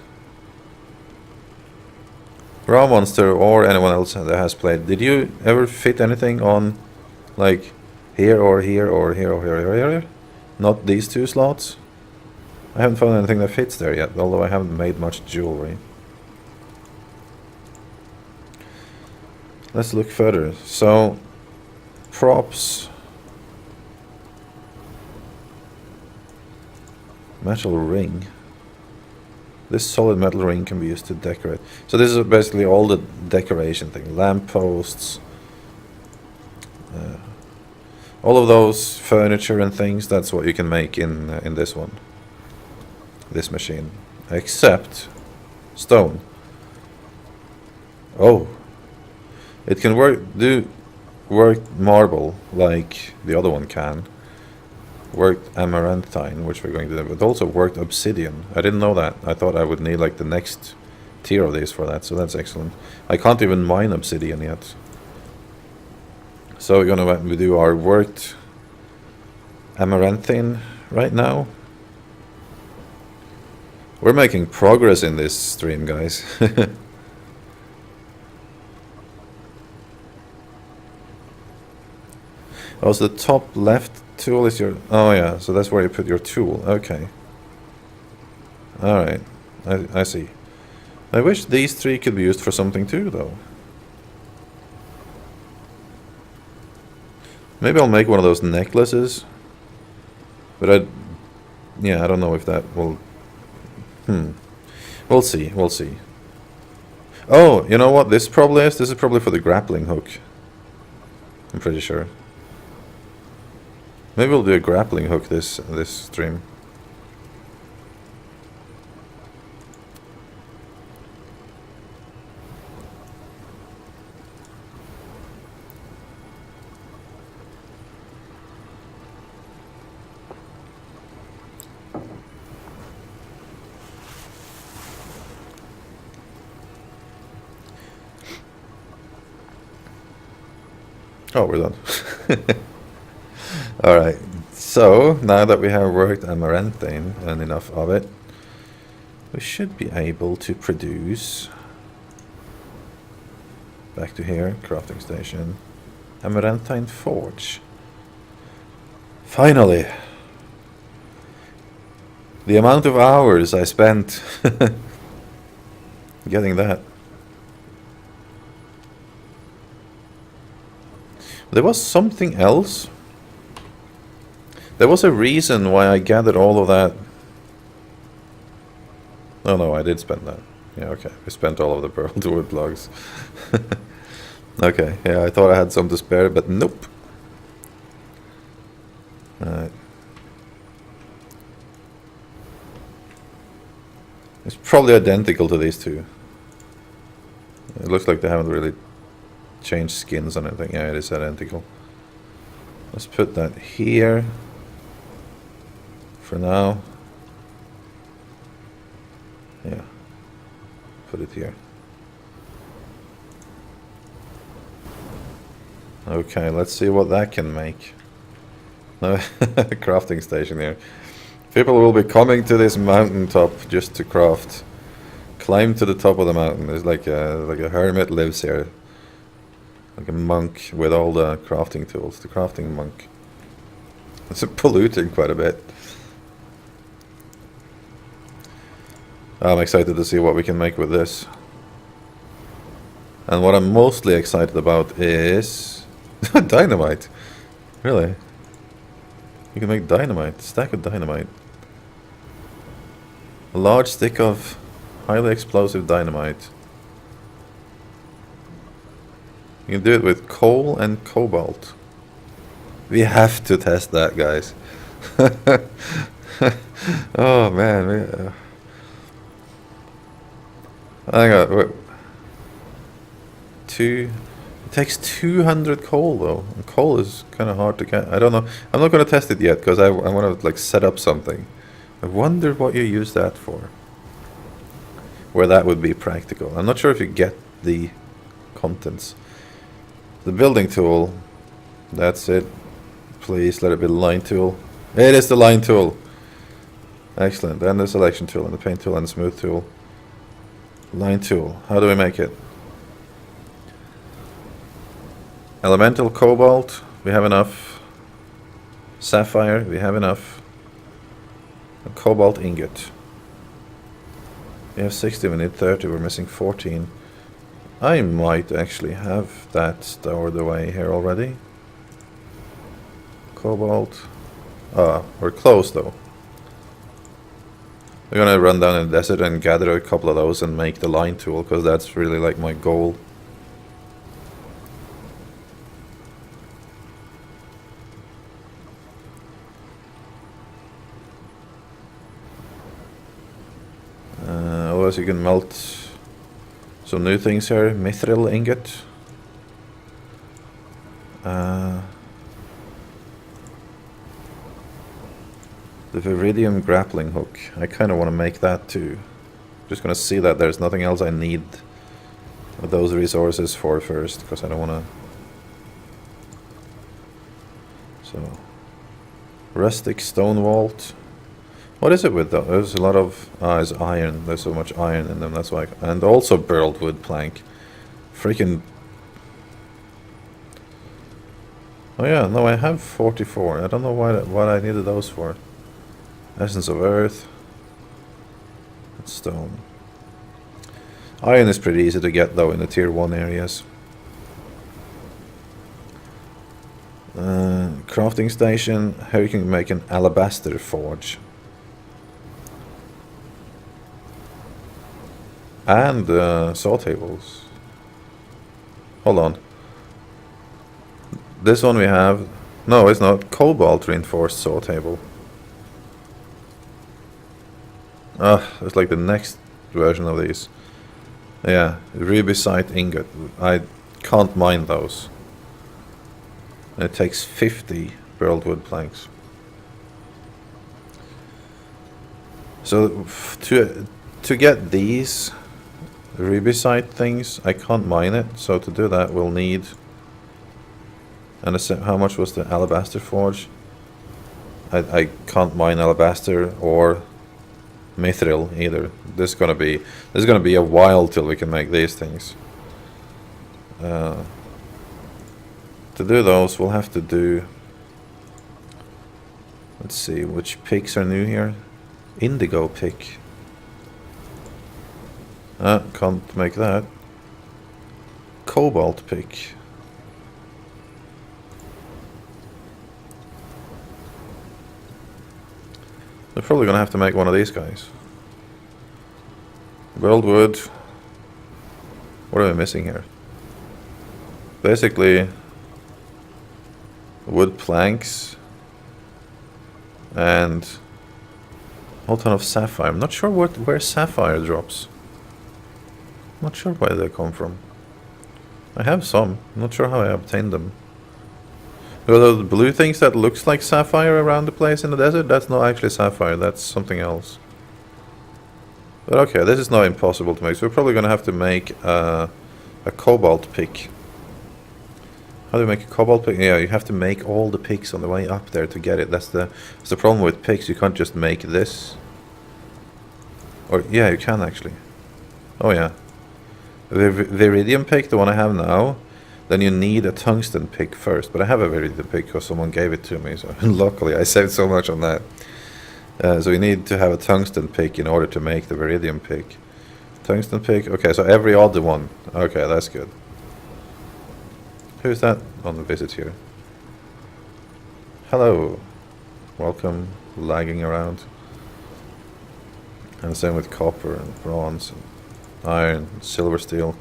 Speaker 1: Raw Monster or anyone else that has played, did you ever fit anything on like here or here or here or here or here? Not these two slots? I haven't found anything that fits there yet, although I haven't made much jewelry. Let's look further. So, props. Metal ring. This solid metal ring can be used to decorate. So this is basically all the decoration thing. Lampposts. All of those furniture and things, that's what you can make in this one. This machine. Except stone. Oh. It can work marble like the other one can. Worked amaranthine, which we're going to do, but also worked obsidian. I didn't know that. I thought I would need like the next tier of these for that, so that's excellent. I can't even mine obsidian yet. So we're gonna do our worked amaranthine right now. We're making progress in this stream, guys. Also, the top left tool is your... Oh yeah, so that's where you put your tool. Okay. Alright, I see. I wish these three could be used for something too, though. Maybe I'll make one of those necklaces. But yeah, I don't know if that will... We'll see, we'll see. Oh, you know what this probably is? This is probably for the grappling hook. I'm pretty sure. Maybe we'll do a grappling hook this stream. Oh, we're done. Alright, so now that we have worked amaranthine and enough of it, we should be able to produce, back to here, crafting station, amaranthine forge. Finally! The amount of hours I spent getting that. There was something else. There was a reason why I gathered all of that. Oh no, I did spend that. Yeah, okay. We spent all of the burled wood logs. Okay, yeah, I thought I had some to spare, but nope. Alright. It's probably identical to these two. It looks like they haven't really changed skins or anything. Yeah, it is identical. Let's put that here for now. Yeah, put it here. Okay, let's see what that can make. No, crafting station here. People will be coming to this mountaintop just to craft. Climb to the top of the mountain. There's like a hermit lives here. Like a monk with all the crafting tools. The crafting monk. It's polluting quite a bit. I'm excited to see what we can make with this. And what I'm mostly excited about is dynamite. Really? You can make dynamite. Stack of dynamite. A large stick of highly explosive dynamite. You can do it with coal and cobalt. We have to test that, guys. Oh man. Hang on. It takes 200 coal though. And coal is kind of hard to get. I don't know. I'm not going to test it yet because I want to like set up something. I wonder what you use that for. Where that would be practical. I'm not sure if you get the contents. The building tool. That's it. Please let it be the line tool. It is the line tool. Excellent. Then the selection tool and the paint tool and the smooth tool. Line tool. How do we make it? Elemental cobalt. We have enough. Sapphire. We have enough. A cobalt ingot. We have 60. We need 30. We're missing 14. I might actually have that stored away here already. Cobalt. We're close though. We're gonna run down in the desert and gather a couple of those and make the line tool, because that's really like my goal. Otherwise you can melt some new things here. Mithril ingot. The Viridium grappling hook. I kind of want to make that too. Just going to see that there's nothing else I need those resources for first, because I don't want to. So, rustic stone vault. What is it with though? There's a lot of it's iron. There's so much iron in them. That's why. And also burled wood plank. Freaking. Oh yeah, no, I have 44. I don't know what I needed those for. Essence of earth. Stone. Iron is pretty easy to get though in the tier 1 areas. Crafting station. Here you can make an alabaster forge. And saw tables. Hold on. This one we have. No, it's not. Cobalt reinforced saw table. It's like the next version of these. Yeah, rubicite ingot. I can't mine those. And it takes 50 burled wood planks. So to get these rubicite things, I can't mine it. So to do that, we'll need. And how much was the alabaster forge? I can't mine alabaster or mithril either. This is gonna be a while till we can make these things. To do those, we'll have to do. Let's see which picks are new here. Indigo pick. Can't make that. Cobalt pick. We're probably gonna have to make one of these guys. Gold wood. What am I missing here? Basically, wood planks and a whole ton of sapphire. I'm not sure where sapphire drops. Not sure where they come from. I have some. I'm not sure how I obtained them. Those blue things that looks like sapphire around the place in the desert, that's not actually sapphire, that's something else. But okay, this is not impossible to make, so we're probably going to have to make a cobalt pick. How do you make a cobalt pick? Yeah, you have to make all the picks on the way up there to get it. That's the problem with picks, you can't just make this. Or, yeah, you can actually. Oh yeah. The Viridium pick, the one I have now, then you need a tungsten pick first. But I have a Viridium pick because someone gave it to me, so luckily I saved so much on that. So you need to have a tungsten pick in order to make the Viridium pick. Tungsten pick, okay, so every other one. Okay, that's good. Who's that on the visit here? Hello. Welcome, lagging around. And the same with copper and bronze and iron, silver, steel.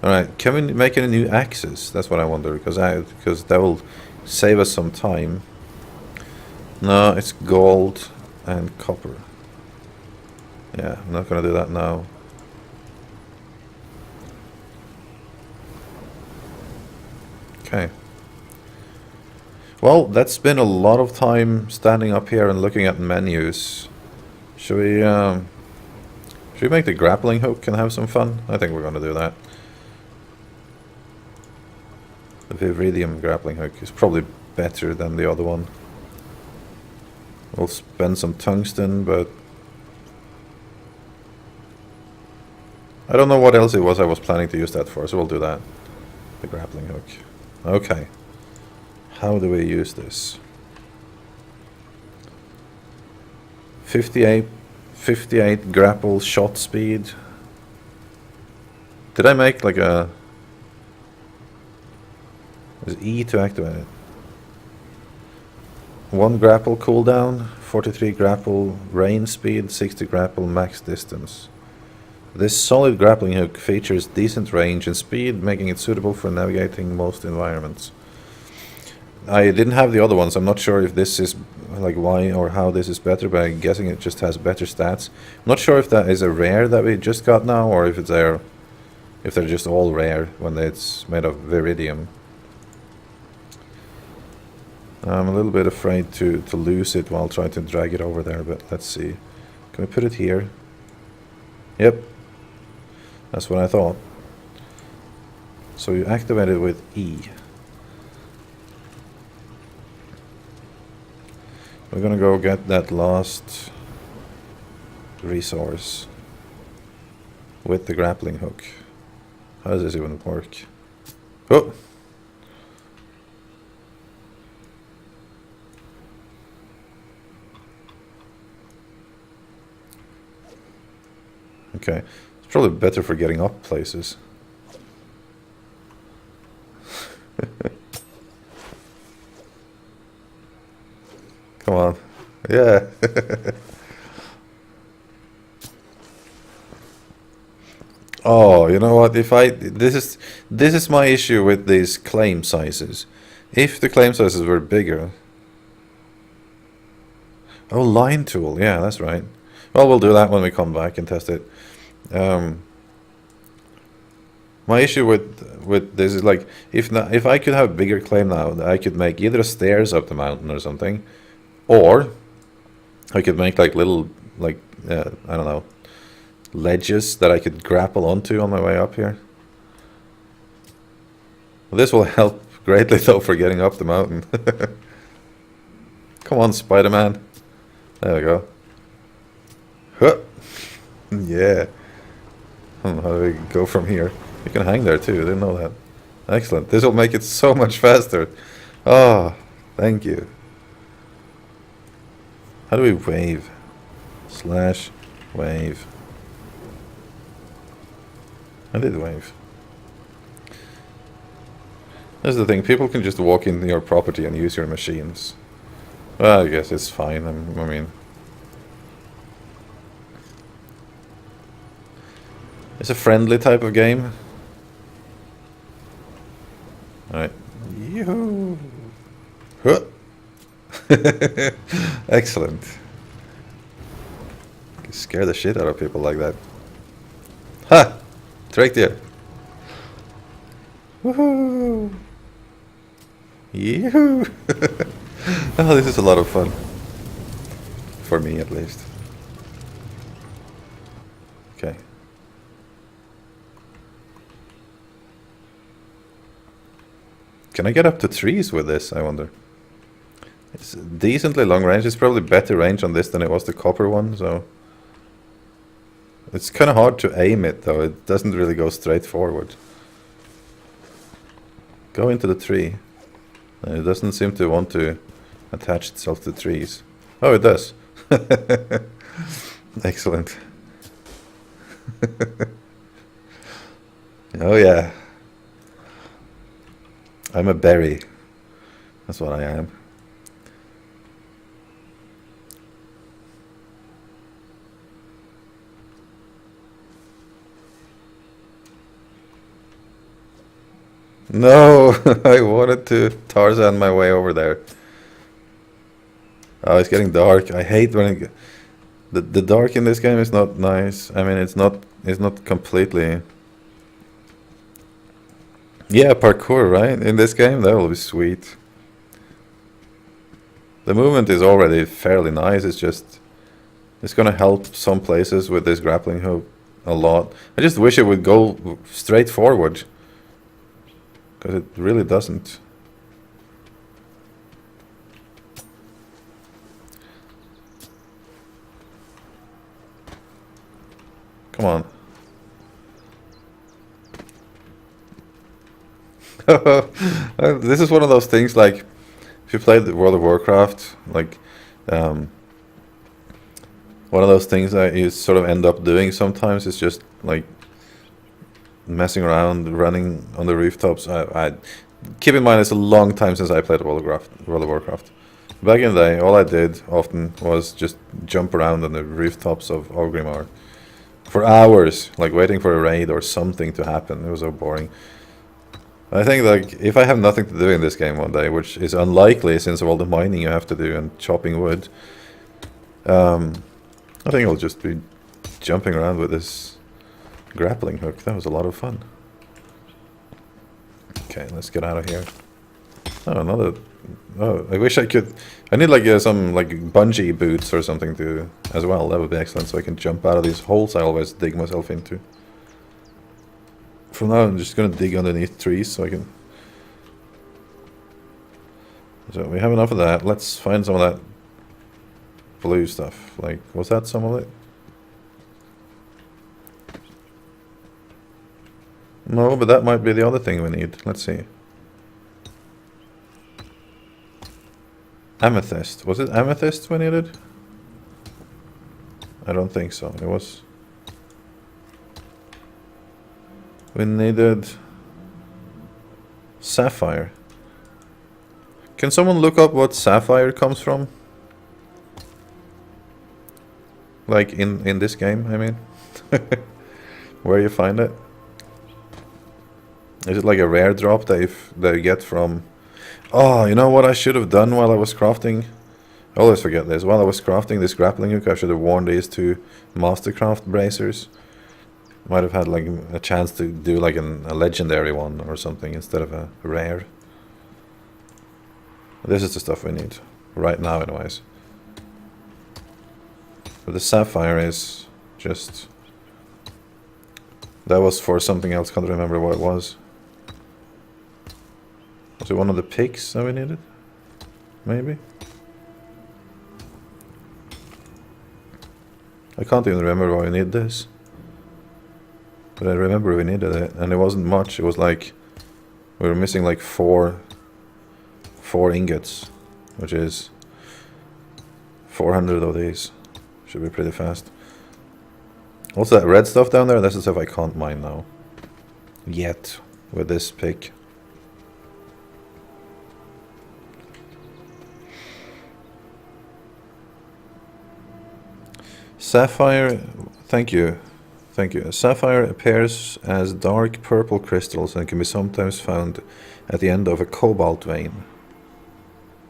Speaker 1: Alright, can we make any new axes? That's what I wonder, because that will save us some time. No, it's gold and copper. Yeah, I'm not going to do that now. Okay. Well, that's been a lot of time standing up here and looking at menus. Should we make the grappling hook and have some fun? I think we're going to do that. The Viridium grappling hook is probably better than the other one. We'll spend some tungsten, but I don't know what else it was I was planning to use that for, so we'll do that. The grappling hook. Okay. How do we use this? 58 grapple shot speed. Did I make like a... There's E to activate it. 1 grapple cooldown, 43 grapple range speed, 60 grapple max distance. This solid grappling hook features decent range and speed, making it suitable for navigating most environments. I didn't have the other ones. I'm not sure if this is like why or how this is better, but I'm guessing it just has better stats. I'm not sure if that is a rare that we just got now, or if they're just all rare when it's made of Viridium. I'm a little bit afraid to lose it while trying to drag it over there, but let's see. Can we put it here? Yep. That's what I thought. So you activate it with E. We're gonna go get that last resource with the grappling hook. How does this even work? Oh! Okay, it's probably better for getting up places. Come on. Yeah. Oh, you know what? This is my issue with these claim sizes. If the claim sizes were bigger. Oh, line tool. Yeah, that's right. Well, we'll do that when we come back and test it. My issue with this is like if I could have a bigger claim now, I could make either stairs up the mountain or something, or I could make like little I don't know, ledges that I could grapple onto on my way up here. Well, this will help greatly though for getting up the mountain. Come on, Spider-Man. There we go. Huh. Yeah. How do we go from here? You can hang there too, I didn't know that. Excellent. This will make it so much faster. Oh, thank you. How do we wave? Slash wave. I did wave. That's the thing, people can just walk into your property and use your machines. Well, I guess it's fine. I mean... It's a friendly type of game. Alright. Yoo-hoo! Huh. Excellent. You scare the shit out of people like that. Ha! Tricked you. Woohoo! Yoo-hoo! Oh, this is a lot of fun. For me, at least. Okay. Can I get up to trees with this, I wonder? It's decently long range. It's probably better range on this than it was the copper one, so... It's kind of hard to aim it, though. It doesn't really go straight forward. Go into the tree. It doesn't seem to want to attach itself to trees. Oh, it does. Excellent. Oh yeah. I'm a berry. That's what I am. No, I wanted to Tarzan my way over there. Oh, it's getting dark. I hate when it, the dark in this game is not nice. I mean, it's not completely. Yeah, parkour, right? In this game, that will be sweet. The movement is already fairly nice. It's just it's gonna help some places with this grappling hook a lot. I just wish it would go straight forward. Because it really doesn't. Come on. This is one of those things, like, if you played World of Warcraft, like, one of those things that you sort of end up doing sometimes is just, like, messing around, running on the rooftops. I keep in mind it's a long time since I played World of Warcraft. Back in the day, all I did often was just jump around on the rooftops of Orgrimmar for hours, like waiting for a raid or something to happen. It was so boring. I think, like, if I have nothing to do in this game one day, which is unlikely since of all the mining you have to do and chopping wood, I think I'll just be jumping around with this grappling hook. That was a lot of fun. Okay, let's get out of here. Oh, another... Oh, I wish I could... I need, like, some, like, bungee boots or something to... as well. That would be excellent, so I can jump out of these holes I always dig myself into. For now, I'm just gonna dig underneath trees so I can... So, we have enough of that. Let's find some of that blue stuff. Like, was that some of it? No, but that might be the other thing we need. Let's see. Amethyst. Was it amethyst we needed? I don't think so. It was... We needed... sapphire. Can someone look up what sapphire comes from? Like in this game, I mean. Where you find it? Is it like a rare drop that you get from... Oh, you know what I should have done while I was crafting? I always forget this. While I was crafting this grappling hook, I should have worn these two Mastercraft bracers. Might have had like a chance to do like a legendary one or something instead of a rare. This is the stuff we need. Right now, anyways. But the sapphire is just... That was for something else, can't remember what it was. Was it one of the pigs that we needed? Maybe? I can't even remember why we need this. But I remember we needed it, and it wasn't much. It was like... We were missing like four ingots, which is 400 of these. Should be pretty fast. What's that red stuff down there? That's the stuff I can't mine now. Yet, with this pick. Sapphire, thank you. Thank you. Sapphire appears as dark purple crystals and can be sometimes found at the end of a cobalt vein.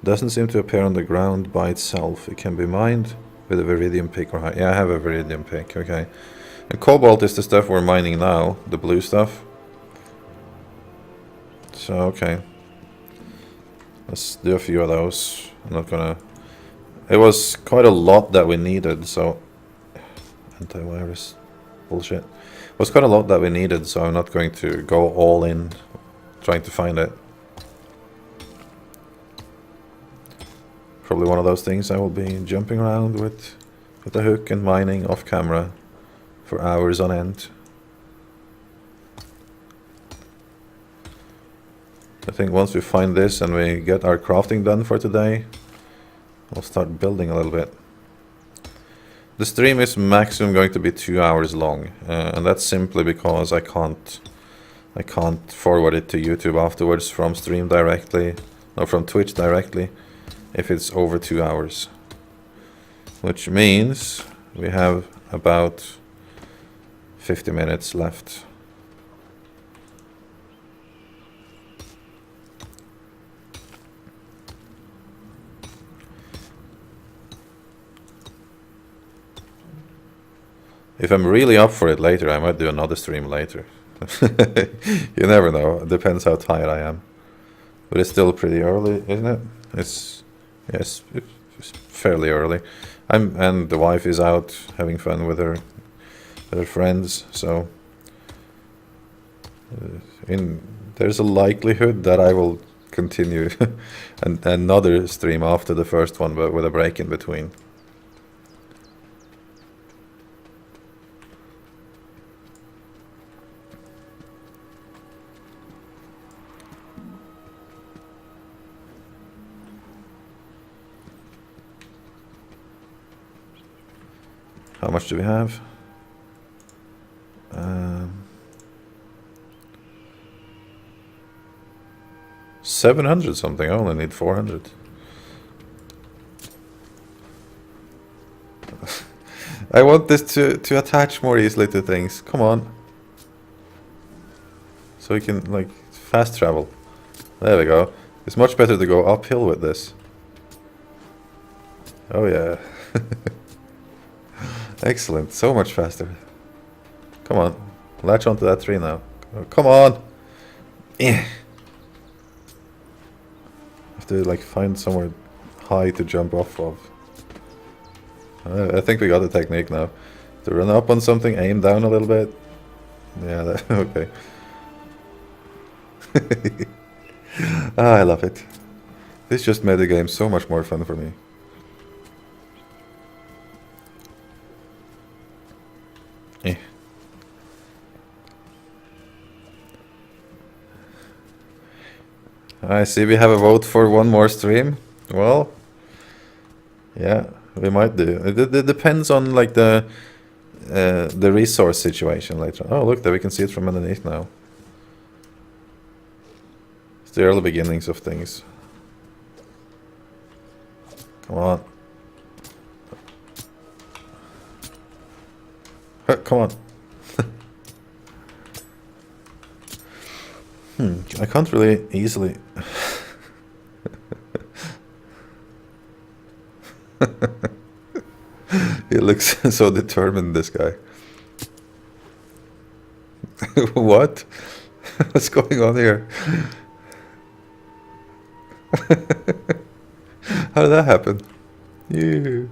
Speaker 1: Doesn't seem to appear on the ground by itself. It can be mined with a viridium pick or high. Yeah, I have a viridium pick, okay. And cobalt is the stuff we're mining now, the blue stuff. So, okay. Let's do a few of those. I'm not gonna... It was quite a lot that we needed, so... Antivirus bullshit. It was quite a lot that we needed, so I'm not going to go all in trying to find it. Probably one of those things I will be jumping around with a hook and mining off camera for hours on end. I think once we find this and we get our crafting done for today, I'll start building a little bit. The stream is maximum going to be 2 hours long, and that's simply because I can't forward it to YouTube afterwards from stream directly, or from Twitch directly, if it's over 2 hours. Which means we have about 50 minutes left. If I'm really up for it later, I might do another stream later. You never know. It depends how tired I am. But it's still pretty early, isn't it? Yes, it's fairly early. And the wife is out having fun with her friends, so there's a likelihood that I will continue another stream after the first one, but with a break in between. How much do we have? 700 something. I only need 400. I want this to attach more easily to things. Come on. So we can like fast travel. There we go. It's much better to go uphill with this. Oh yeah. Excellent, so much faster. Come on, latch onto that tree now. Oh, come on! Have to like find somewhere high to jump off of. I think we got the technique now. To run up on something, aim down a little bit. Yeah, okay. I love it. This just made the game so much more fun for me. I see we have a vote for one more stream. Well, yeah, we might do. It depends on like the resource situation later on. Oh, look, there we can see it from underneath now. It's the early beginnings of things. Come on. Come on. I can't really easily... He looks so determined, this guy. What? What's going on here? How did that happen? You.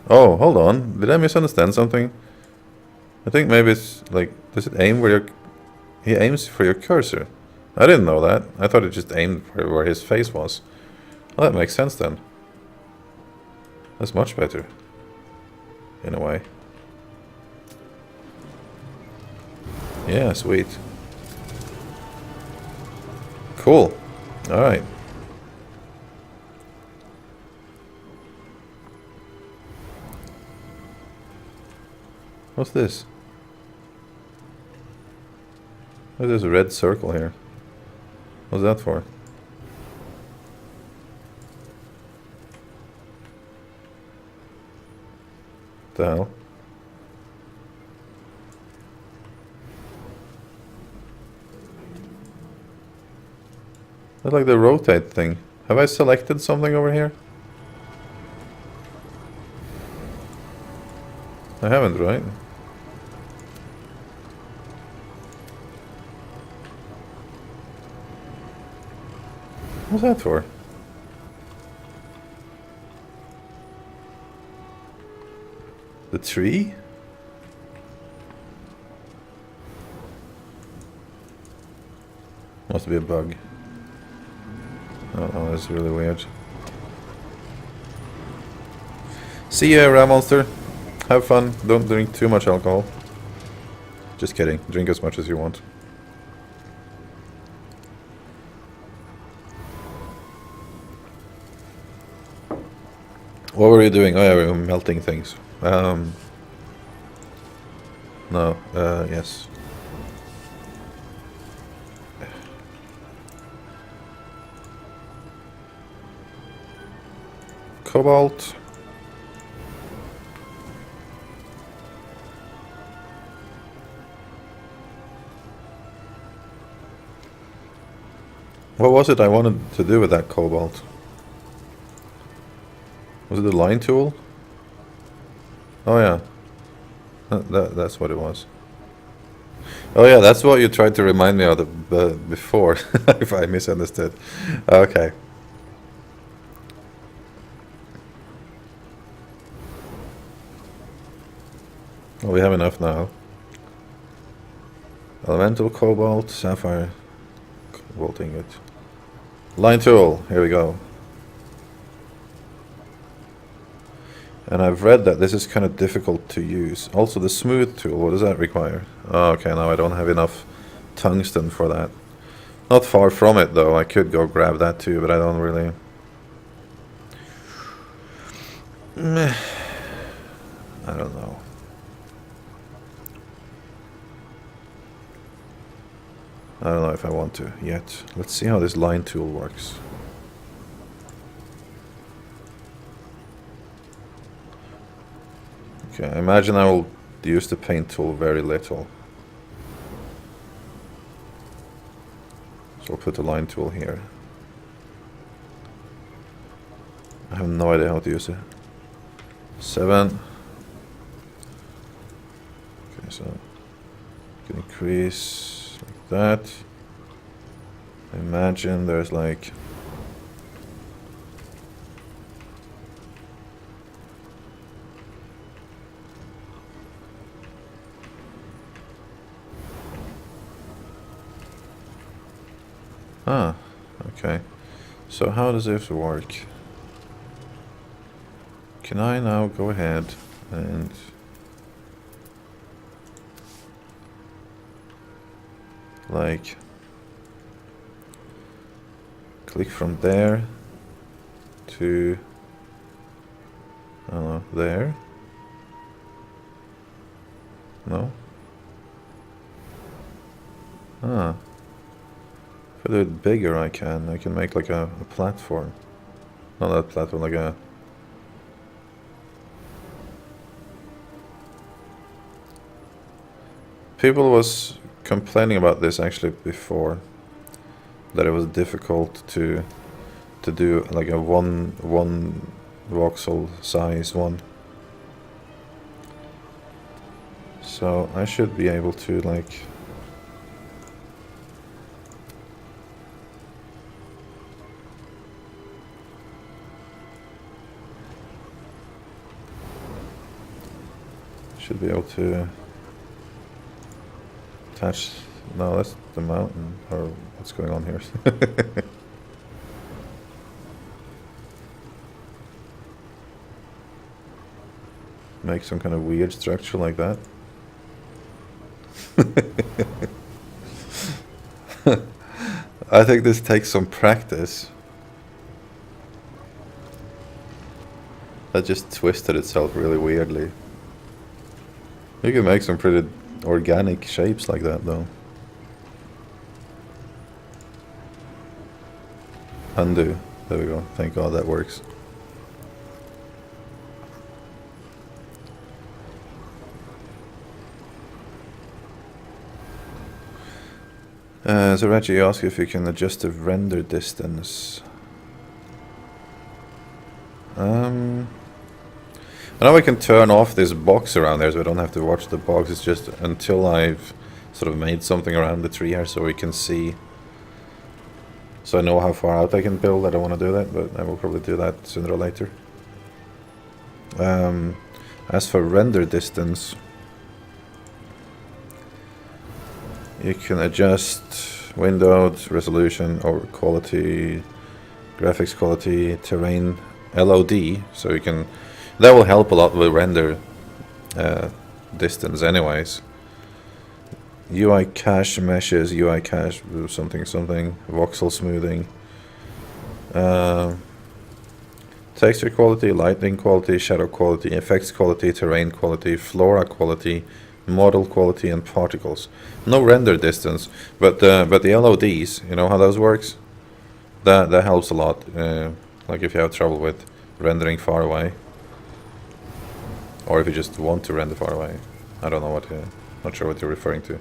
Speaker 1: Oh, hold on. Did I misunderstand something? I think maybe it's like, does it aim where your... He aims for your cursor. I didn't know that. I thought it just aimed for where his face was. Well, that makes sense then. That's much better. In a way. Yeah, sweet. Cool. Alright. What's this? Oh, there's a red circle here. What's that for? The hell? I like the rotate thing. Have I selected something over here? I haven't, right? What's that for? The tree? Must be a bug. Oh, that's really weird. See ya, Ram Monster. Have fun. Don't drink too much alcohol. Just kidding. Drink as much as you want. What were you doing? Oh yeah, we were melting things. No, yes. Cobalt. What was it I wanted to do with that cobalt? Was it the line tool? Oh yeah. That's what it was. Oh yeah, that's what you tried to remind me of before, if I misunderstood. Okay. Well, we have enough now. Elemental cobalt, sapphire, cobalt ingot. Line tool, here we go. And I've read that this is kind of difficult to use. Also the smooth tool, what does that require? Oh, okay, now I don't have enough tungsten for that. Not far from it though, I could go grab that too, but I don't really... I don't know. I don't know if I want to yet. Let's see how this line tool works. Okay, I imagine I will use the paint tool very little. So I'll put the line tool here. I have no idea how to use it. 7. Okay, so you can increase like that. I imagine there's like ah, okay. So how does this work? Can I now go ahead and like click from there to, I don't know, there? No? Ah. If I do it bigger I can make like a platform. Not a platform, like a... People was complaining about this actually before, that it was difficult to do like a one voxel size one. So I should be able to like attach. No, that's the mountain, or what's going on here? Make some kind of weird structure like that. I think this takes some practice. That just twisted itself really weirdly. You can make some pretty organic shapes like that though. Undo. There we go. Thank God that works. So Reggie asks if you can adjust the render distance. I know I can turn off this box around there so I don't have to watch the box. It's just until I've sort of made something around the tree here so we can see. So I know how far out I can build. I don't want to do that, but I will probably do that sooner or later. As for render distance, you can adjust windowed, resolution, or quality, graphics quality, terrain, LOD, so you can, that will help a lot with render distance anyways. UI cache meshes, UI cache something, voxel smoothing, texture quality, lighting quality, shadow quality, effects quality, terrain quality, flora quality, model quality, and particles. No render distance, but the LODs, you know how those works? That helps a lot. Like if you have trouble with rendering far away, or if you just want to render far away. I don't know what, not sure what you're referring to.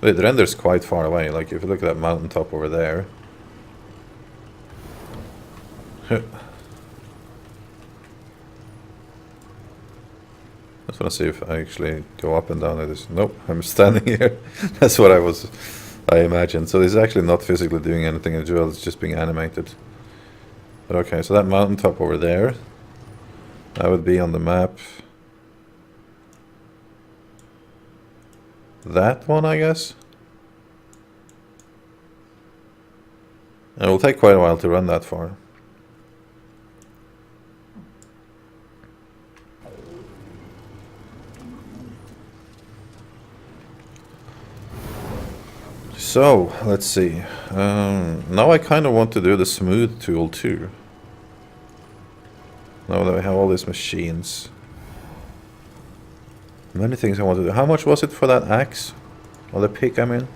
Speaker 1: But it renders quite far away. Like if you look at that mountaintop over there. I just want to see if I actually go up and down at this. Nope, I'm standing here. That's what I imagined. So this is actually not physically doing anything as well, it's just being animated. But okay, so that mountaintop over there, that would be on the map. That one, I guess. And it will take quite a while to run that far. So, let's see. Now I kind of want to do the smooth tool too. Now that we have all these machines. Many things I want to do. How much was it for that axe? Or the pick, I mean?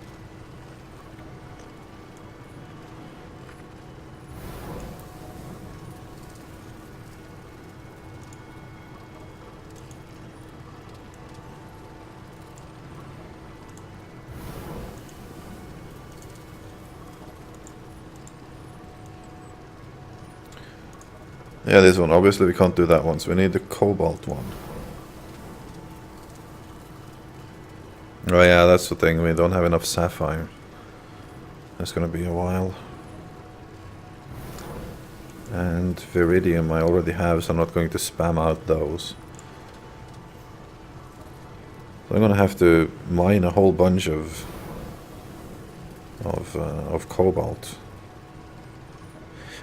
Speaker 1: Yeah, this one. Obviously we can't do that one, so we need the cobalt one. Oh yeah, that's the thing, we don't have enough sapphire. That's gonna be a while. And Viridium I already have, so I'm not going to spam out those. So I'm gonna have to mine a whole bunch of cobalt.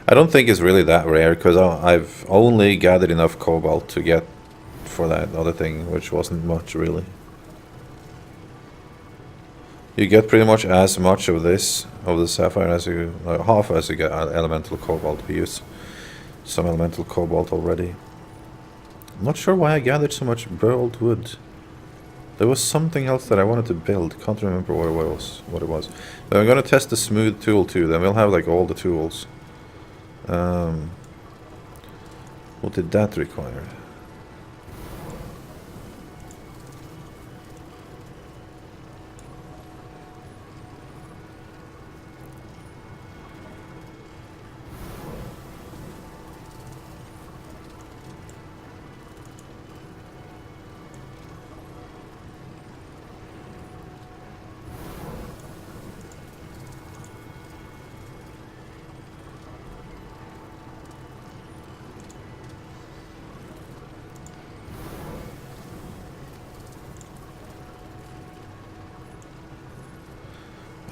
Speaker 1: I don't think it's really that rare, because I've only gathered enough cobalt to get for that other thing, which wasn't much really. You get pretty much as much of this, of the sapphire, as you, half as you get elemental cobalt. We use some elemental cobalt already. I'm not sure why I gathered so much burled wood. There was something else that I wanted to build. Can't remember what it was. But I'm gonna test the smooth tool too. Then we'll have like all the tools. What did that require?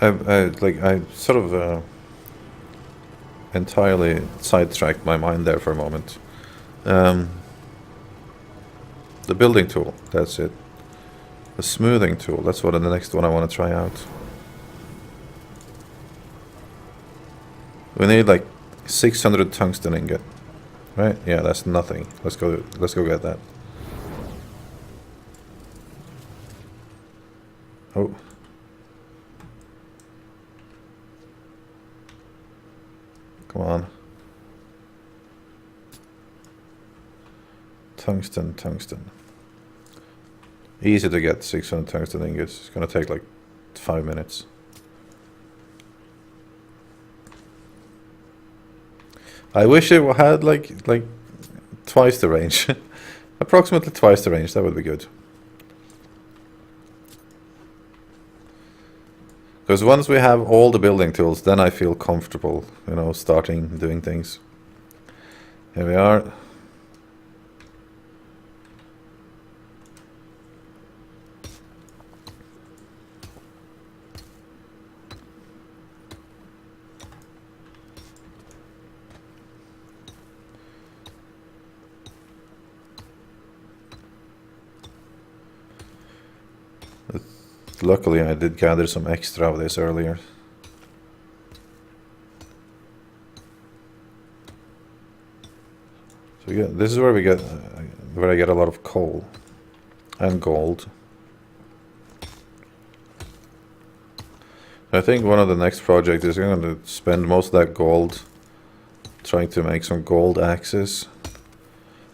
Speaker 1: I sort of entirely sidetracked my mind there for a moment. The building tool, that's it. The smoothing tool, that's what the next one I want to try out. We need like 600 tungsten ingot, right? Yeah, that's nothing. Let's go get that. Oh. Come on. Tungsten. Easy to get 600 tungsten ingots. It's gonna take like 5 minutes. I wish it had like twice the range. Approximately twice the range, that would be good. Because once we have all the building tools, then I feel comfortable, you know, starting doing things. Here we are. Luckily, I did gather some extra of this earlier. So this is where we get, where I get a lot of coal and gold. I think one of the next projects is going to spend most of that gold trying to make some gold axes.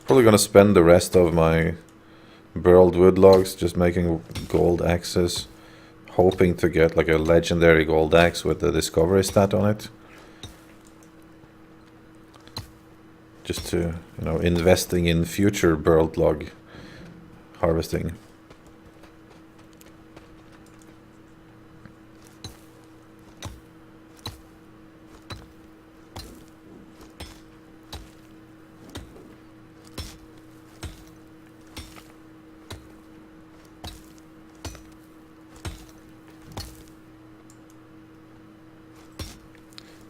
Speaker 1: Probably going to spend the rest of my burled wood logs just making gold axes, hoping to get like a legendary gold axe with the discovery stat on it. Just to, you know, investing in future burled log harvesting.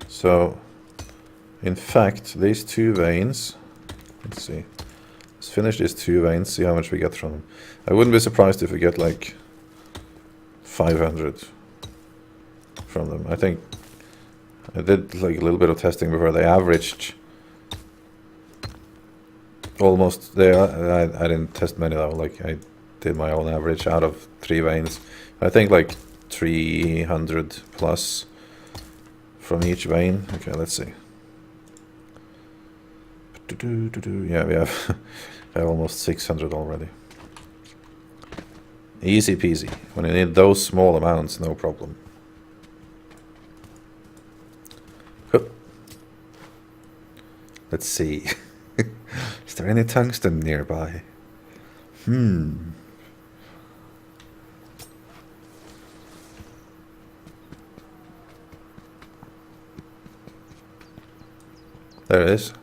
Speaker 1: So, in fact, these two veins, let's see, let's finish these two veins, see how much we get from them. I wouldn't be surprised if we get like 500 from them. I think I did like a little bit of testing before. They averaged almost there. I didn't test many though, like I did my own average out of 3 veins. I think like 300 plus from each vein. Okay, let's see. Yeah, we have almost 600 already. Easy peasy. When you need those small amounts, no problem. Hup. Let's see. Is there any tungsten nearby? There it is.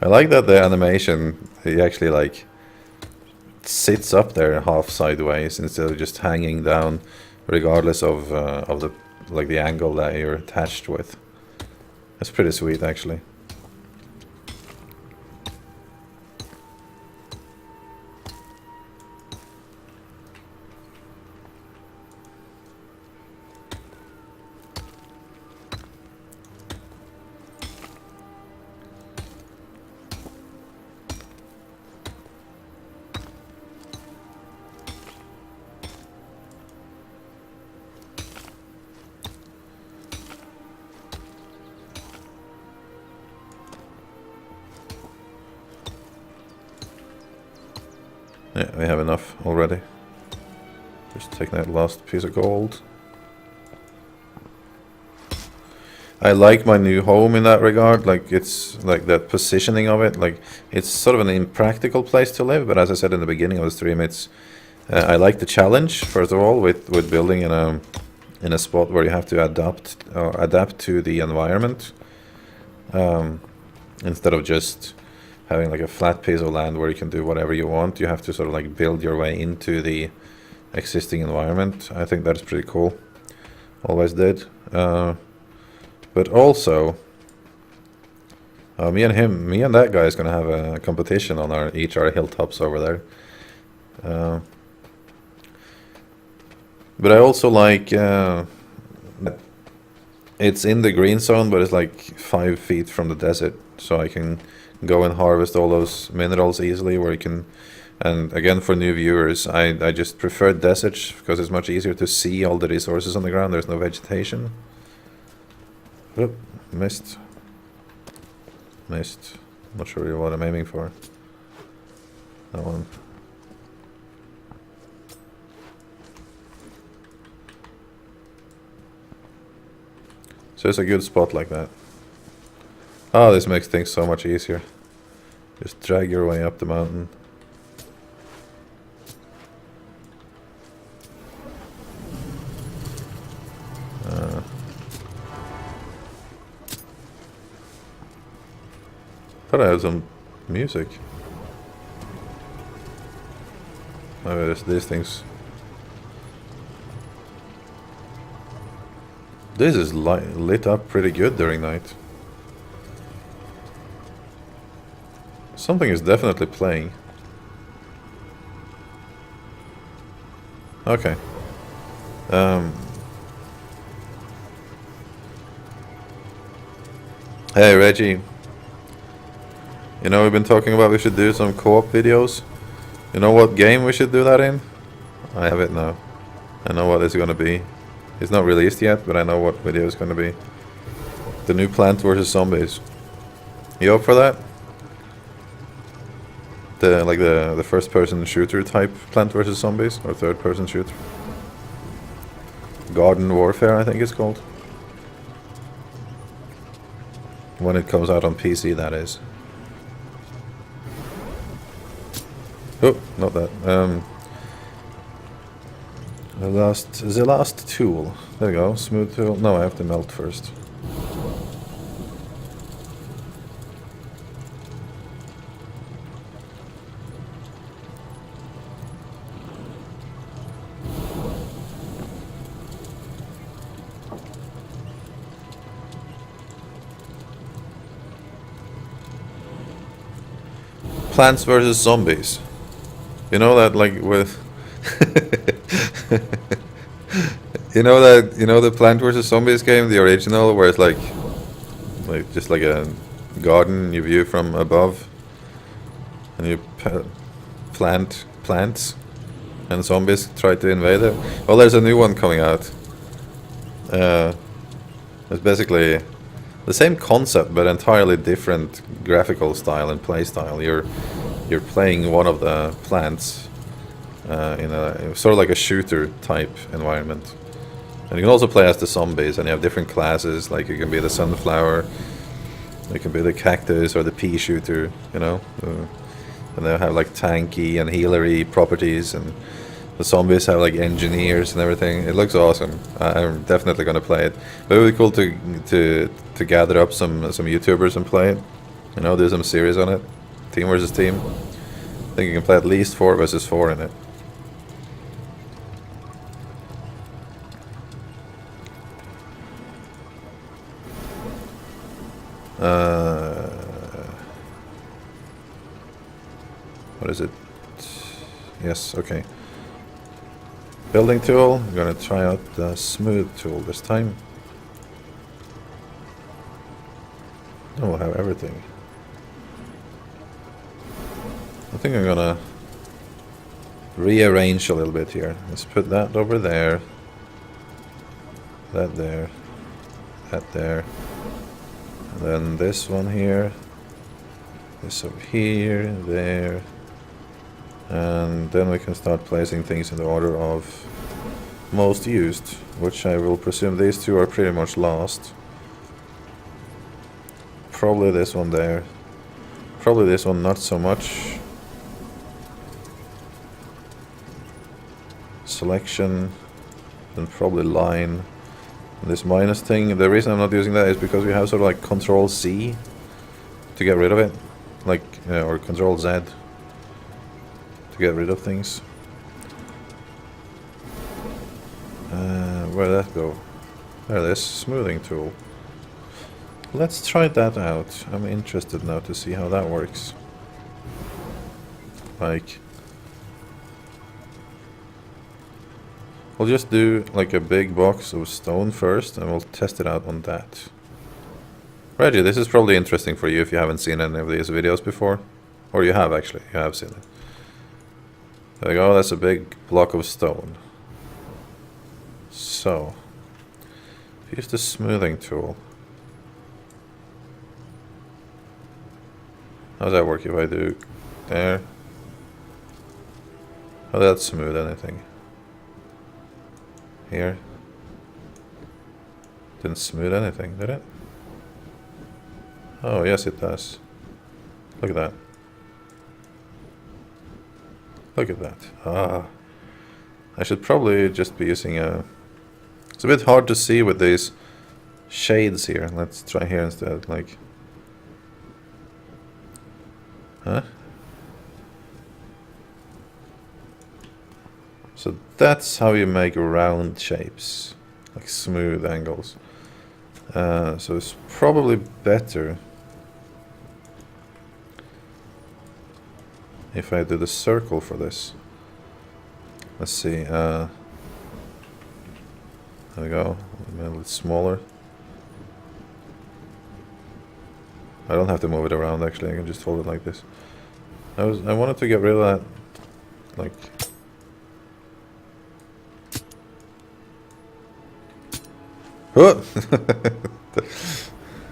Speaker 1: I like that the animation, he actually like sits up there half sideways instead of just hanging down, regardless of the angle that you're attached with. That's pretty sweet, actually. Yeah, we have enough already. Just taking that last piece of gold. I like my new home in that regard. Like, it's like that positioning of it. Like, it's sort of an impractical place to live, but as I said in the beginning of the stream, it's I like the challenge first of all with building in a spot where you have to adapt to the environment, instead of just having like a flat piece of land where you can do whatever you want. You have to sort of like build your way into the existing environment. I think that's pretty cool. Always did. But also, me and that guy is gonna have a competition on each our hilltops over there. But I also like it's in the green zone, but it's like 5 feet from the desert, so I can go and harvest all those minerals easily. Where you can, and again for new viewers, I just prefer deserts because it's much easier to see all the resources on the ground. There's no vegetation. Oop, missed. Not sure what I'm aiming for. That one. So it's a good spot like that. Oh, this makes things so much easier. Just drag your way up the mountain. Thought I had some music. Maybe there's these things. This is lit up pretty good during night. Something is definitely playing. Okay. Hey Reggie. You know, we've been talking about we should do some co-op videos. You know what game we should do that in? I have it now. I know what it's gonna be. It's not released yet, but I know what video it's gonna be. The new Plant vs Zombies. You up for that? The first person shooter type Plant vs Zombies, or third person shooter. Garden Warfare, I think it's called. When it comes out on PC, that is. Oh, not that. The last tool. There we go. Smooth tool. No, I have to melt first. Plants vs Zombies. You know that, like, with you know the Plant vs Zombies game, the original, where it's like just like a garden you view from above, and you plant plants, and zombies try to invade it. Well, there's a new one coming out. It's basically the same concept, but entirely different graphical style and play style. You're playing one of the plants in a sort of like a shooter type environment, and you can also play as the zombies, and you have different classes. Like you can be the sunflower, you can be the cactus or the pea shooter, you know, and they have like tanky and healery properties, and the zombies have like engineers and everything. It looks awesome. I'm definitely gonna play it. But it would be cool to gather up some YouTubers and play it. You know, do some series on it. Team versus team. I think you can play at least 4 versus 4 in it. What is it? Yes, okay. Building tool. I'm gonna try out the smooth tool this time. Oh, we'll have everything. I think I'm gonna rearrange a little bit here. Let's put that over there. That there. That there. And then this one here. This over here, there. And then we can start placing things in the order of most used, which I will presume these two are pretty much lost. Probably this one there. Probably this one not so much. Selection, then probably line. And this minus thing, the reason I'm not using that is because we have sort of like Control C to get rid of it, like or Control Z to get rid of things. Where'd that go? There, this smoothing tool. Let's try that out. I'm interested now to see how that works. Like, we'll just do like a big box of stone first, and we'll test it out on that. Reggie, this is probably interesting for you if you haven't seen any of these videos before. Or you have, actually. You have seen it. There we go, that's a big block of stone. So, use the smoothing tool. How does that work if I do there? How does that smooth anything? Here? Didn't smooth anything, did it? Oh, yes it does. Look at that. Look at that. Ah. I should probably just be using a... It's a bit hard to see with these shades here. Let's try here instead, like... Huh? So that's how you make round shapes. Like smooth angles. So it's probably better if I do the circle for this. Let's see. There we go. A little bit smaller. I don't have to move it around actually. I can just hold it like this. I wanted to get rid of that. Like. Oh!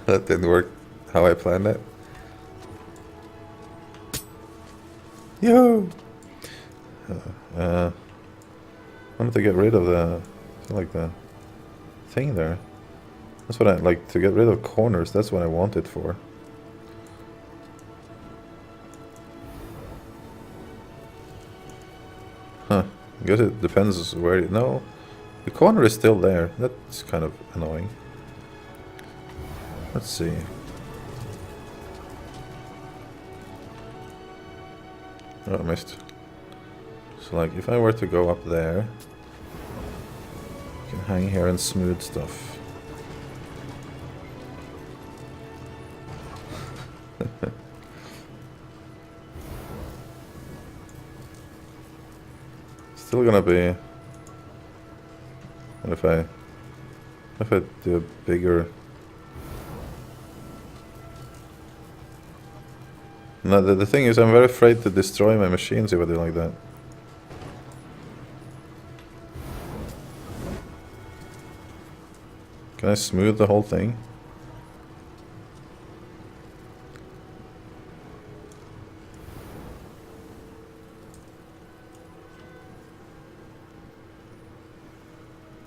Speaker 1: That didn't work how I planned it. Yo! Wanted to get rid of the thing there. That's what I like, to get rid of corners. That's what I want it for. Huh. I guess it depends where you... No. The corner is still there. That's kind of annoying. Let's see. Oh, I missed. So like, if I were to go up there, I can hang here and smooth stuff. Still gonna be... What if I do a bigger... No, the thing is, I'm very afraid to destroy my machines if I do like that. Can I smooth the whole thing?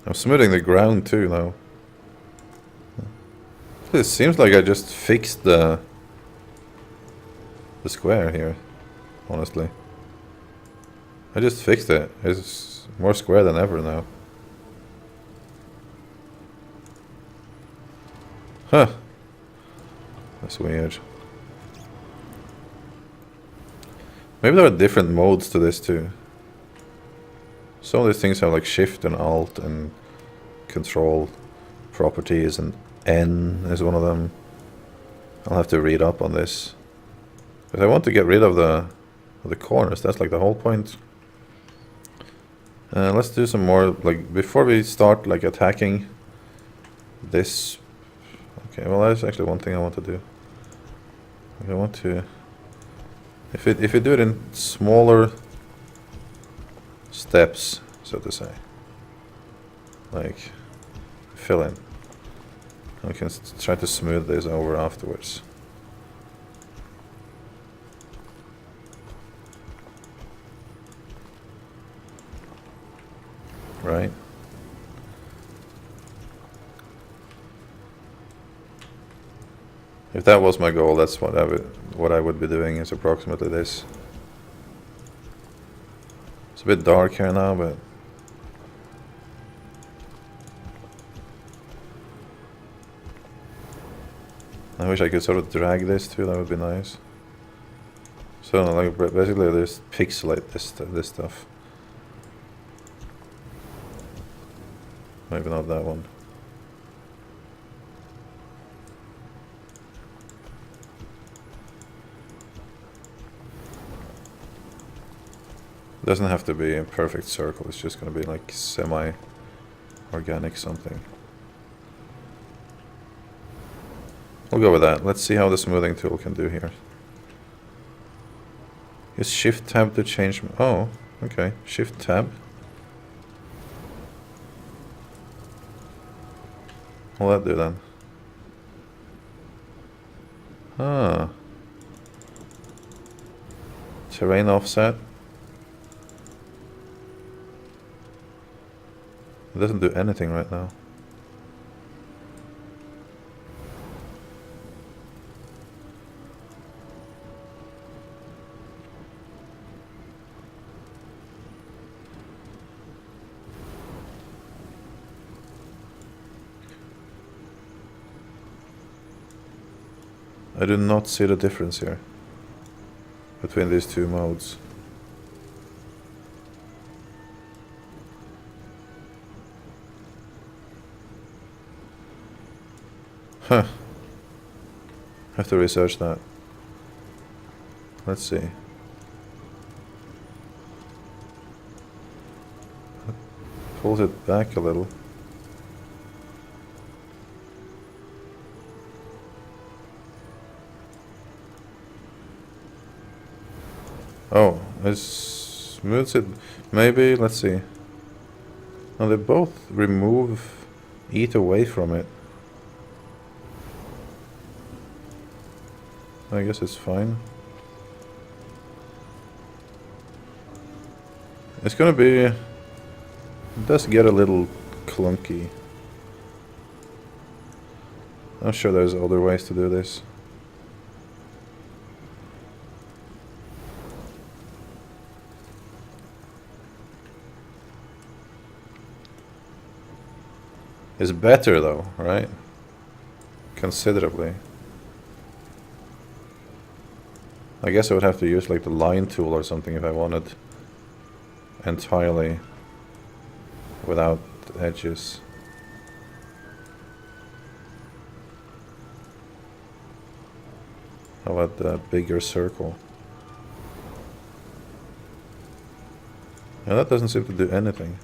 Speaker 1: I'm smoothing the ground too now. It seems like I just fixed the square here, honestly. I just fixed it. It's more square than ever now. Huh. That's weird. Maybe there are different modes to this too. Some of these things have like Shift and Alt and Control properties, and N is one of them. I'll have to read up on this. But I want to get rid of the corners. That's like the whole point. Let's do some more, like, before we start like attacking this. Okay, well, that's actually one thing I want to do. I want to, if you do it in smaller steps, so to say, like fill in, we can try to smooth this over afterwards. Right. If that was my goal, that's what I would be doing, is approximately this. It's a bit dark here now, but I wish I could sort of drag this too. That would be nice. So like basically, just pixelate this stuff. Maybe not that one. It doesn't have to be a perfect circle, it's just going to be like semi-organic something. We'll go with that. Let's see how the smoothing tool can do here. Use Shift Tab to change... Oh, okay. Shift Tab. What'll that do then? Ah. Terrain offset. It doesn't do anything right now. I do not see the difference here between these two modes. Huh. Have to research that. Let's see. Pulls it back a little. Oh, it smooths it. Maybe, let's see. No, they both eat away from it. I guess it's fine. It's gonna be... It does get a little clunky. I'm sure there's other ways to do this. It's better though, right? Considerably. I guess I would have to use like the line tool or something if I wanted entirely without edges. How about the bigger circle? Yeah, that doesn't seem to do anything.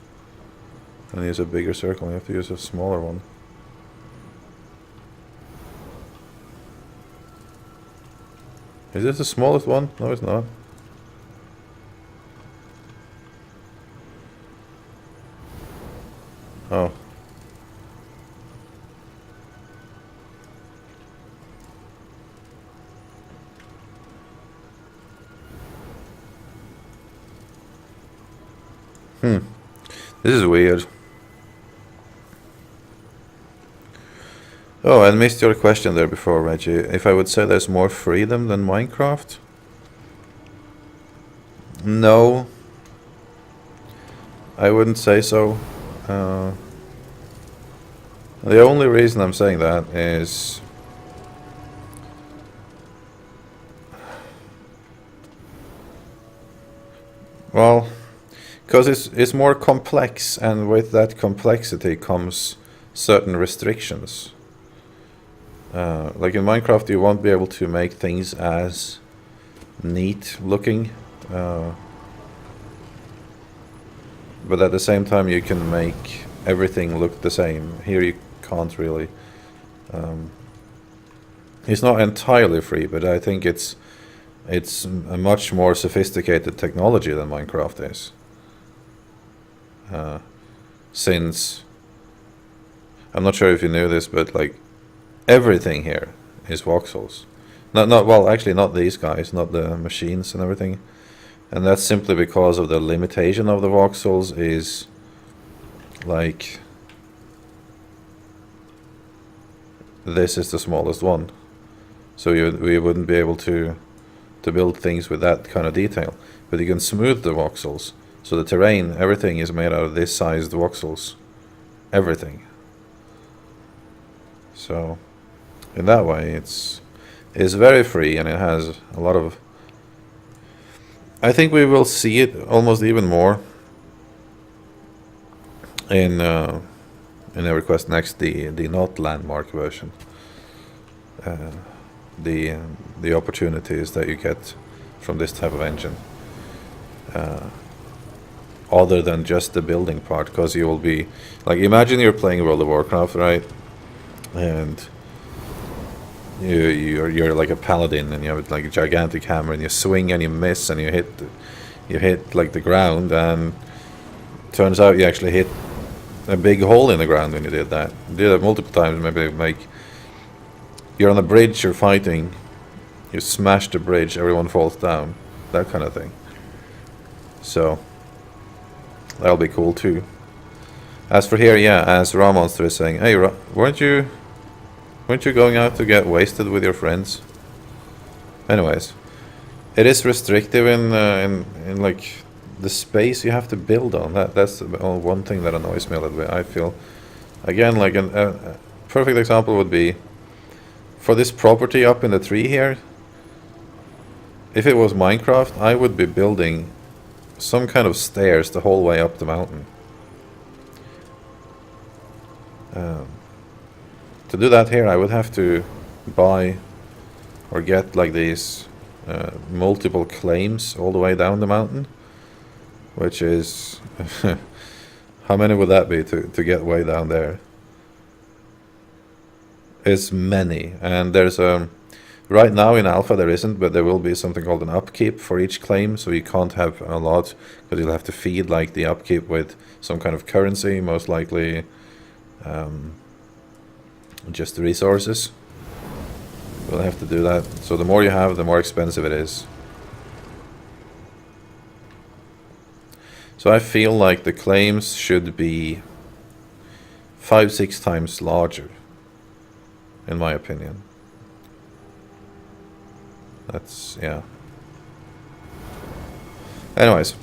Speaker 1: And use a bigger circle, you have to use a smaller one. Is this the smallest one? No, it's not. Oh. This is weird. Oh, I missed your question there before, Reggie. If I would say there's more freedom than Minecraft? No. I wouldn't say so. The only reason I'm saying that is... Well, because it's more complex, and with that complexity comes certain restrictions. Like in Minecraft, you won't be able to make things as neat looking, but at the same time you can make everything look the same. Here you can't really. It's not entirely free, but I think it's a much more sophisticated technology than Minecraft is. Since I'm not sure if you knew this, but like everything here is voxels. Well, actually not these guys, not the machines and everything. And that's simply because of the limitation of the voxels is like this is the smallest one. So we wouldn't be able to build things with that kind of detail. But you can smooth the voxels. So the terrain, everything is made out of this sized voxels. Everything. So in that way it's very free, and it has a lot of... I think we will see it almost even more in EverQuest Next, the not landmark version. The opportunities that you get from this type of engine, other than just the building part, because you will be like, imagine you're playing World of Warcraft, right? And you're like a paladin, and you have like a gigantic hammer, and you swing and you miss, and you hit like the ground, and turns out you actually hit a big hole in the ground when you did that. You did it multiple times. Maybe like you're on a bridge, you're fighting, you smash the bridge, everyone falls down, that kind of thing. So that'll be cool too. As for here, yeah, as Ramonster is saying, hey, weren't you going out to get wasted with your friends? Anyways, it is restrictive in like the space you have to build on. That's one thing that annoys me a little bit. I feel, again, like a perfect example would be for this property up in the tree here, if it was Minecraft, I would be building some kind of stairs the whole way up the mountain. To do that here, I would have to buy or get like these multiple claims all the way down the mountain, which is how many would that be to get way down there? It's many, and there's right now in alpha there isn't, but there will be something called an upkeep for each claim, so you can't have a lot because you'll have to feed like the upkeep with some kind of currency, most likely just the resources. We'll have to do that. So the more you have, the more expensive it is. So I feel like the claims should be 5-6 times larger, in my opinion. That's, yeah. Anyways,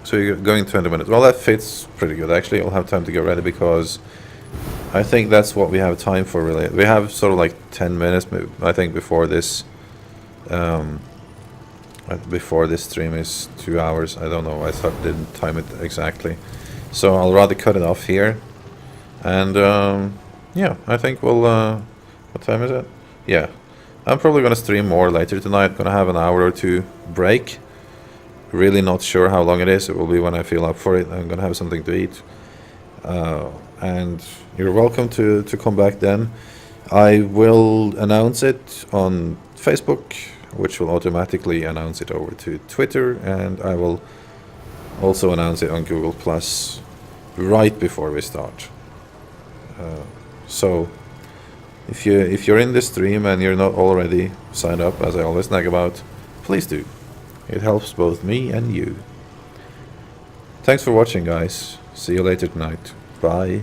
Speaker 1: so you're going 20 minutes. Well, that fits pretty good, actually. I'll have time to get ready because I think that's what we have time for, really. We have sort of like 10 minutes, I think, before this stream is 2 hours. I don't know. I didn't time it exactly. So I'll rather cut it off here. And, yeah, I think we'll... what time is it? Yeah. I'm probably going to stream more later tonight. Going to have an hour or two break. Really not sure how long it is. It will be when I feel up for it. I'm going to have something to eat. And you're welcome to come back then. I will announce it on Facebook, which will automatically announce it over to Twitter, and I will also announce it on Google Plus right before we start. So if you're in this stream and you're not already signed up, as I always nag about, please do. It helps both me and you. Thanks for watching, guys. See you later tonight. Bye.